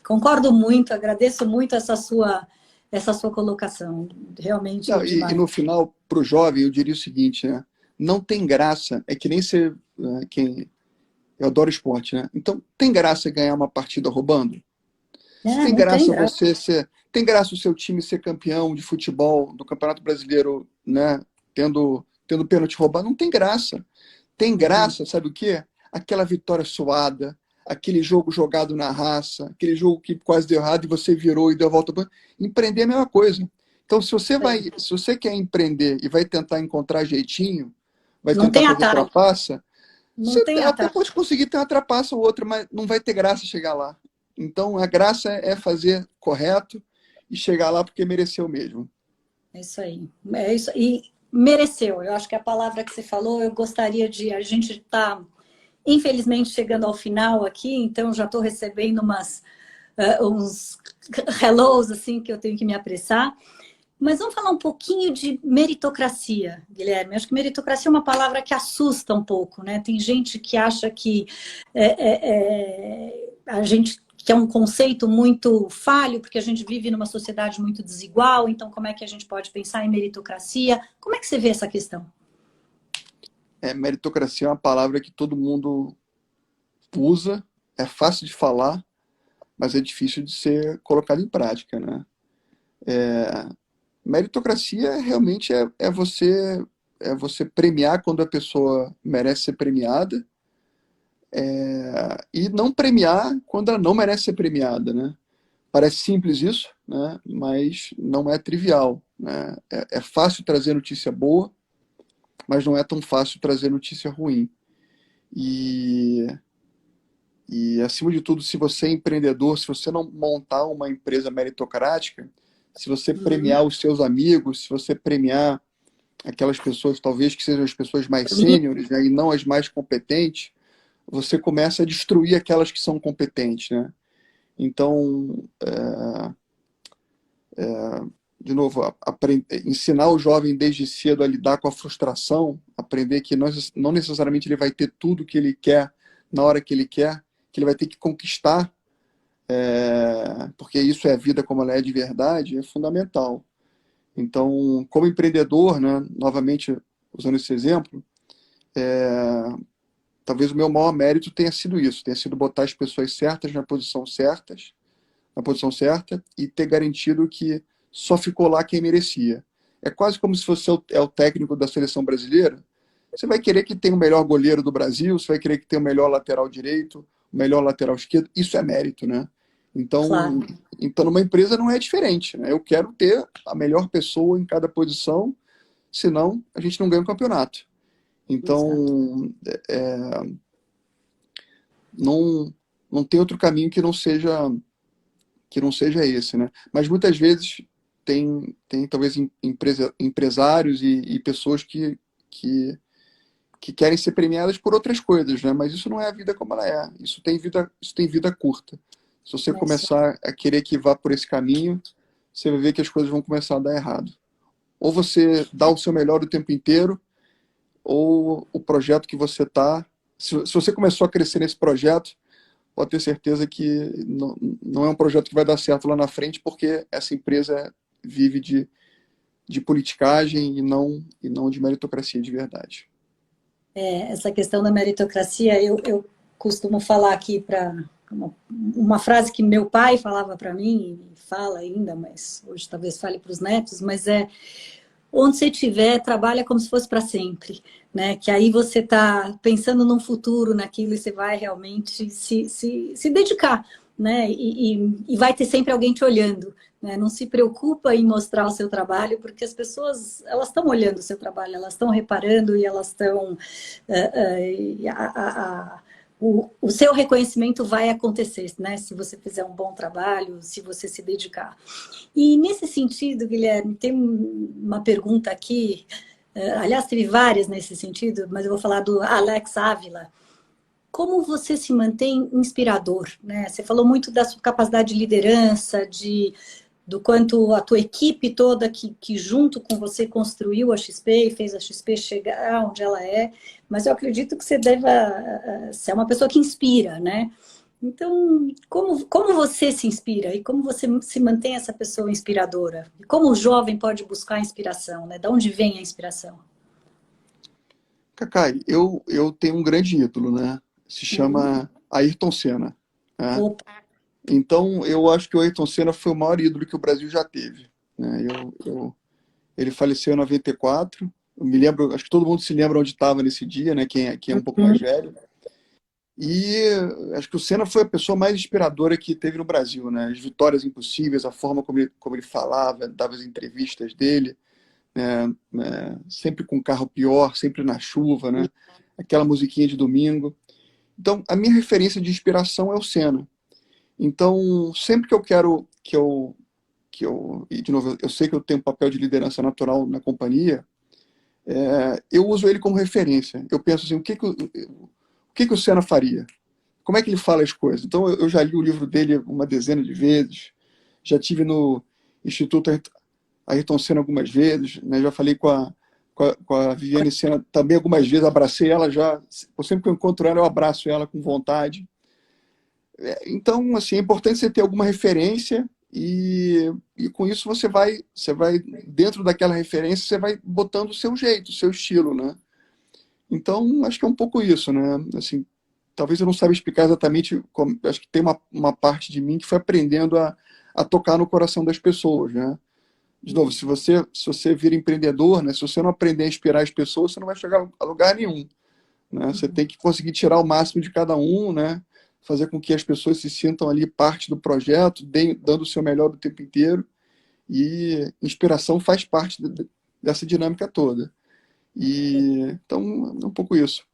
concordo muito, agradeço muito essa sua colocação, realmente Não, e demais. no final, para o jovem, eu diria o seguinte, né? Não tem graça, é que nem ser quem. Eu adoro esporte, né? Então, tem graça ganhar uma partida roubando? Se É, tem não tem graça graça. você ser. Tem graça o seu time ser campeão de futebol do Campeonato Brasileiro, né? Tendo pênalti roubado? Não tem graça. Tem graça, sabe o quê? Aquela vitória suada, aquele jogo jogado na raça, aquele jogo que quase deu errado e você virou e deu a volta. Empreender é a mesma coisa. Então, se você quer empreender e vai tentar encontrar jeitinho, vai Não tentar tem fazer atalho. trapaça, Não você tem até atalho. pode conseguir ter uma trapaça ou outra, mas não vai ter graça chegar lá. Então, a graça é fazer correto e chegar lá porque mereceu mesmo. É isso aí. É isso. E mereceu. Eu acho que a palavra que você falou, eu gostaria de. A gente está, infelizmente, chegando ao final aqui, então já estou recebendo uns hellos assim que eu tenho que me apressar. Mas vamos falar um pouquinho de meritocracia, Guilherme. Acho que meritocracia é uma palavra que assusta um pouco, né? Tem gente que acha que a gente que é um conceito muito falho, porque a gente vive numa sociedade muito desigual, então como é que a gente pode pensar em meritocracia? Como é que você vê essa questão? Meritocracia é uma palavra que todo mundo usa, é fácil de falar, mas é difícil de ser colocado em prática, né? Meritocracia realmente é você premiar quando a pessoa merece ser premiada, e não premiar quando ela não merece ser premiada, né? Parece simples isso, né? Mas não é trivial, né? É fácil trazer notícia boa, mas não é tão fácil trazer notícia ruim. E, acima de tudo, se você é empreendedor, se você não montar uma empresa meritocrática, se você Uhum. premiar os seus amigos, se você premiar aquelas pessoas, talvez que sejam as pessoas mais Para mim, sêniores, né, e não as mais competentes, você começa a destruir aquelas que são competentes, né? Então, de novo, ensinar o jovem desde cedo a lidar com a frustração, aprender que não necessariamente ele vai ter tudo que ele quer na hora que ele vai ter que conquistar, porque isso é a vida como ela é de verdade, é fundamental. Então, como empreendedor, né, novamente usando esse exemplo, talvez o meu maior mérito tenha sido isso, tenha sido botar as pessoas certas na posição certa e ter garantido que só ficou lá quem merecia. É quase como se você é o técnico da seleção brasileira. Você vai querer que tenha o melhor goleiro do Brasil, você vai querer que tenha o melhor lateral direito, o melhor lateral esquerdo. Isso é mérito, né? Então, claro. numa empresa não é diferente, né? Eu quero ter a melhor pessoa em cada posição, senão a gente não ganha o campeonato. Exato. Então, não, não tem outro caminho que não seja esse, né? Mas muitas vezes tem talvez empresários e pessoas que querem ser premiadas por outras coisas, né? Mas isso não é a vida como ela é. Isso tem vida curta. Se você É isso. começar a querer que vá por esse caminho, você vai ver que as coisas vão começar a dar errado. Ou você dá o seu melhor o tempo inteiro, ou o projeto que você está. Se você começou a crescer nesse projeto, pode ter certeza que não é um projeto que vai dar certo lá na frente, porque essa empresa vive de politicagem e não de meritocracia de verdade. Essa questão da meritocracia, eu costumo falar aqui para uma frase que meu pai falava para mim, e fala ainda, mas hoje talvez fale para os netos, mas onde você estiver, trabalha como se fosse para sempre, né? Que aí você está pensando num futuro, naquilo, e você vai realmente se dedicar, né? E vai ter sempre alguém te olhando, né? Não se preocupa em mostrar o seu trabalho, porque as pessoas, elas estão olhando o seu trabalho, elas estão reparando e elas estão... o seu reconhecimento vai acontecer, né? Se você fizer um bom trabalho, se você se dedicar. E nesse sentido, Guilherme, tem uma pergunta aqui, aliás, teve várias nesse sentido, mas eu vou falar do Alex Ávila. Como você se mantém inspirador, né? Você falou muito da sua capacidade de liderança, do quanto a tua equipe toda que junto com você construiu a XP e fez a XP chegar onde ela é, mas eu acredito que você deva ser uma pessoa que inspira, né? Então, como você se inspira e como você se mantém essa pessoa inspiradora? E como o jovem pode buscar inspiração, né? De onde vem a inspiração? Cacai, eu tenho um grande ídolo, né? Se Uhum. chama Ayrton Senna, né? Opa. Então, eu acho que o Ayrton Senna foi o maior ídolo que o Brasil já teve, né? Ele faleceu em 94. Eu me lembro, acho que todo mundo se lembra onde estava nesse dia, né? Quem é um pouco mais Uhum. velho. E acho que o Senna foi a pessoa mais inspiradora que teve no Brasil, né? As vitórias impossíveis, a forma como ele falava, dava as entrevistas dele, né? Sempre com carro pior, sempre na chuva, né? Aquela musiquinha de domingo. Então, a minha referência de inspiração é o Senna. Então, sempre que eu quero e de novo, eu sei que eu tenho um papel de liderança natural na companhia, eu uso ele como referência. Eu penso assim, o que o Senna faria? Como é que ele fala as coisas? Então, eu já li o livro dele uma dezena de vezes, já tive no Instituto Ayrton Senna algumas vezes, né? Já falei com a Viviane Senna também algumas vezes, abracei ela já. Sempre que eu encontro ela, eu abraço ela com vontade. Então, assim, é importante você ter alguma referência e com isso você vai, dentro daquela referência, você vai botando o seu jeito, o seu estilo, né? Então, acho que é um pouco isso, né? Assim, talvez eu não saiba explicar exatamente como, acho que tem uma parte de mim que foi aprendendo a tocar no coração das pessoas, né? De novo, se você vira empreendedor, né? Se você não aprender a inspirar as pessoas, você não vai chegar a lugar nenhum, né? Você tem que conseguir tirar o máximo de cada um, né? Fazer com que as pessoas se sintam ali parte do projeto, dando o seu melhor o tempo inteiro. E inspiração faz parte dessa dinâmica toda. E então é um pouco isso.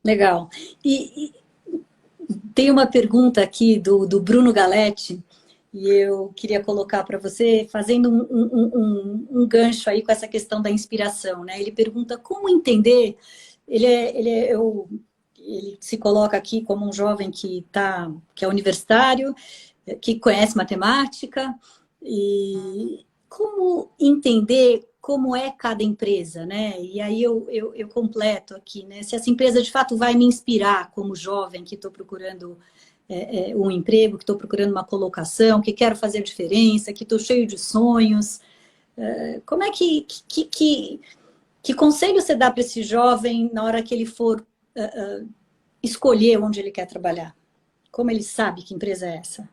Legal. E tem uma pergunta aqui do Bruno Galetti, e eu queria colocar para você, fazendo um gancho aí com essa questão da inspiração, né? Ele pergunta como entender, ele se coloca aqui como um jovem que é universitário, que conhece matemática, e como entender como é cada empresa, né? E aí eu completo aqui, né? Se essa empresa de fato vai me inspirar como jovem que estou procurando um emprego, que estou procurando uma colocação, que quero fazer diferença, que estou cheio de sonhos. Como é que conselho você dá para esse jovem na hora que ele for escolher onde ele quer trabalhar? Como ele sabe que empresa é essa?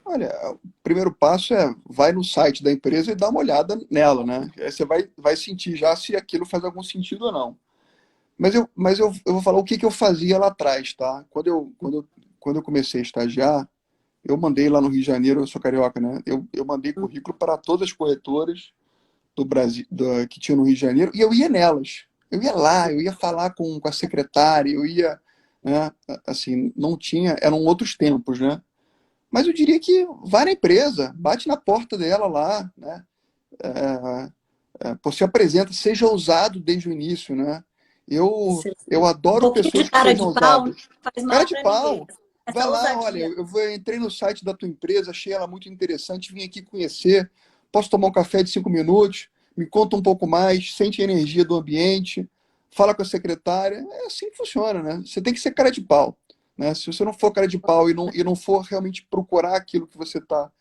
Olha, o primeiro passo é vai no site da empresa e dá uma olhada nela, né? Aí você vai sentir já se aquilo faz algum sentido ou não. Mas eu vou falar o que que eu fazia lá atrás, tá? Quando eu comecei a estagiar, eu mandei lá no Rio de Janeiro, eu sou carioca, né? Eu mandei currículo para todas as corretoras do Brasil, que tinha no Rio de Janeiro, e eu ia nelas. Eu ia lá, eu ia falar com a secretária, eu ia, né? Assim, não tinha, eram outros tempos, né? Mas eu diria que vai na empresa, bate na porta dela lá, né? Pô, se apresenta, seja ousado desde o início, né? Eu Um adoro pouquinho de pessoas que cara sejam de pau não ousadas. faz Cara mal de para ninguém. pau. Vai Essa lá, olha, ousadia. entrei no site da tua empresa, achei ela muito interessante, vim aqui conhecer. Posso tomar um café de 5 minutos? Me conta um pouco mais, sente a energia do ambiente, fala com a secretária. É assim que funciona, né? Você tem que ser cara de pau, né? Se você não for cara de pau e não for realmente procurar aquilo que você está,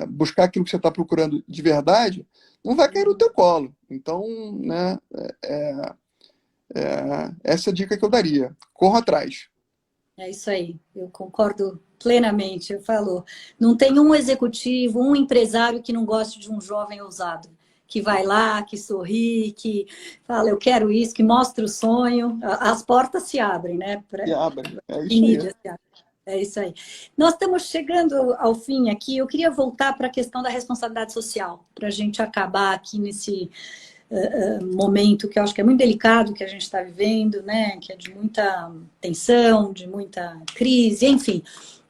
buscar aquilo que você está procurando de verdade, não vai cair no teu colo. Então, né, essa é a dica que eu daria. Corra atrás. É isso aí, eu concordo plenamente. Eu falo, não tem um executivo, um empresário que não goste de um jovem ousado. que vai lá, que sorri, que fala, eu quero isso, que mostra o sonho. As portas se abrem, né? E abre. É E isso aí. mídia se abre. É isso aí. Nós estamos chegando ao fim aqui. Eu queria voltar para a questão da responsabilidade social, para a gente acabar aqui nesse momento que eu acho que é muito delicado que a gente está vivendo, né? Que é de muita tensão, de muita crise, enfim.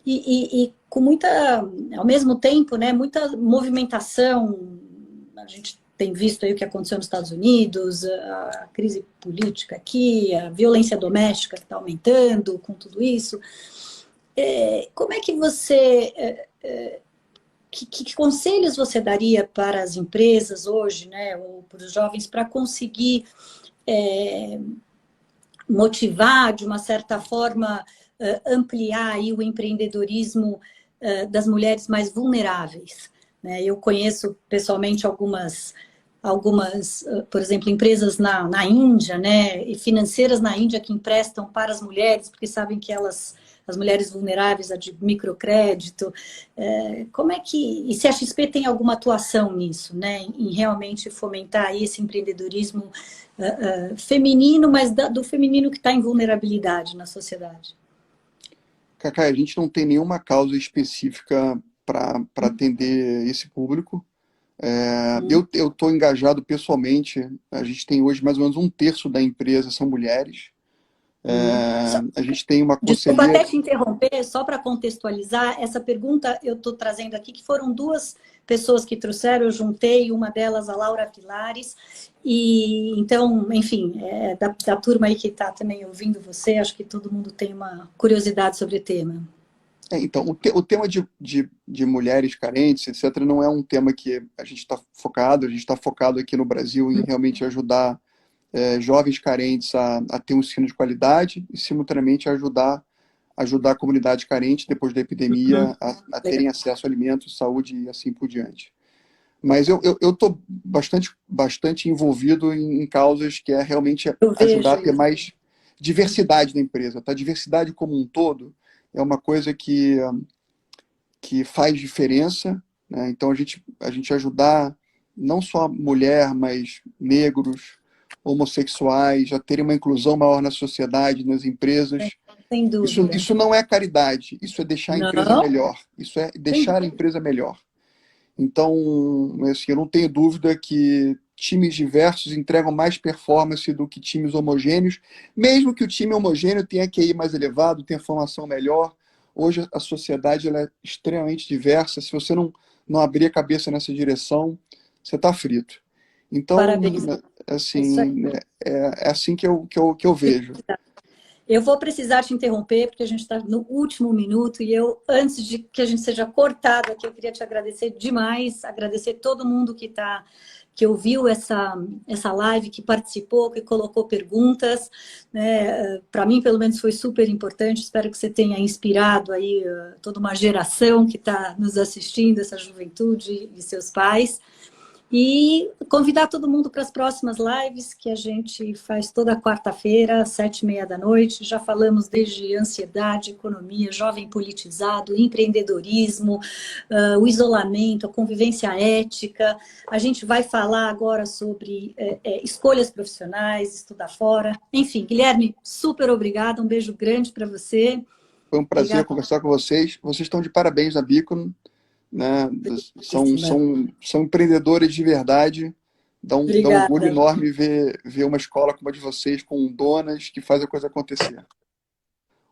E com muita, ao mesmo tempo, né, muita movimentação. A gente tem visto aí o que aconteceu nos Estados Unidos, a crise política aqui, a violência doméstica que está aumentando com tudo isso. Como é que você... Que conselhos você daria para as empresas hoje, né, ou para os jovens, para conseguir motivar, de uma certa forma, ampliar aí o empreendedorismo das mulheres mais vulneráveis? Né? Eu conheço pessoalmente algumas, por exemplo, empresas na Índia, né, e financeiras na Índia que emprestam para as mulheres, porque sabem que as mulheres vulneráveis, a de microcrédito, como é que... E se a XP tem alguma atuação nisso, né, em realmente fomentar esse empreendedorismo feminino, mas do feminino que está em vulnerabilidade na sociedade? Cacá, a gente não tem nenhuma causa específica para atender esse público. Eu estou engajado pessoalmente. A gente tem hoje mais ou menos um terço da empresa são mulheres. A gente tem uma Desculpa conselheira. até te interromper, só para contextualizar, essa pergunta eu estou trazendo aqui, que foram duas pessoas que trouxeram, eu juntei, uma delas, a Laura Pilares, e então, enfim, da turma aí que está também ouvindo você, acho que todo mundo tem uma curiosidade sobre o tema. Então, o tema de mulheres carentes, etc., não é um tema que a gente está focado aqui no Brasil em realmente ajudar jovens carentes a ter um ensino de qualidade e, simultaneamente, ajudar a comunidade carente, depois da epidemia, a terem acesso a alimentos, saúde e assim por diante. Mas eu estou bastante envolvido em causas que é realmente Eu ajudar a vejo ter isso. mais diversidade na empresa. Tá? Diversidade como um todo é uma coisa que faz diferença, né? Então, a gente ajudar não só a mulher, mas negros, homossexuais, a terem uma inclusão maior na sociedade, nas empresas. Sem dúvida. Isso não é caridade, isso é deixar a empresa Não, melhor. Isso é sem deixar a dúvida. empresa melhor. Então, assim, eu não tenho dúvida que times diversos entregam mais performance do que times homogêneos, mesmo que o time homogêneo tenha QI mais elevado, tenha formação melhor. Hoje a sociedade ela é extremamente diversa. Se você não abrir a cabeça nessa direção, você está frito. Então, Parabéns. Isso aí. assim, é assim que eu vejo. Eu vou precisar te interromper, porque a gente está no último minuto, e eu, antes de que a gente seja cortado aqui, eu queria te agradecer demais, agradecer todo mundo que ouviu essa live, que participou, que colocou perguntas, né? Para mim, pelo menos, foi super importante. Espero que você tenha inspirado aí toda uma geração que está nos assistindo, essa juventude e seus pais. E convidar todo mundo para as próximas lives que a gente faz toda quarta-feira, às 7h30 da noite. Já falamos desde ansiedade, economia, jovem politizado, empreendedorismo, o isolamento, a convivência ética. A gente vai falar agora sobre escolhas profissionais, estudar fora. Enfim, Guilherme, super obrigada, um beijo grande para você. Foi um prazer Obrigada. conversar com vocês. Vocês estão de parabéns na Beacon, né? São empreendedores de verdade. Dá um orgulho Obrigada. enorme ver uma escola como a de vocês, com donas que faz a coisa acontecer.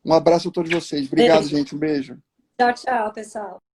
Um abraço a todos vocês. Obrigado, Beijo. gente. Um beijo. Tchau, tchau, pessoal.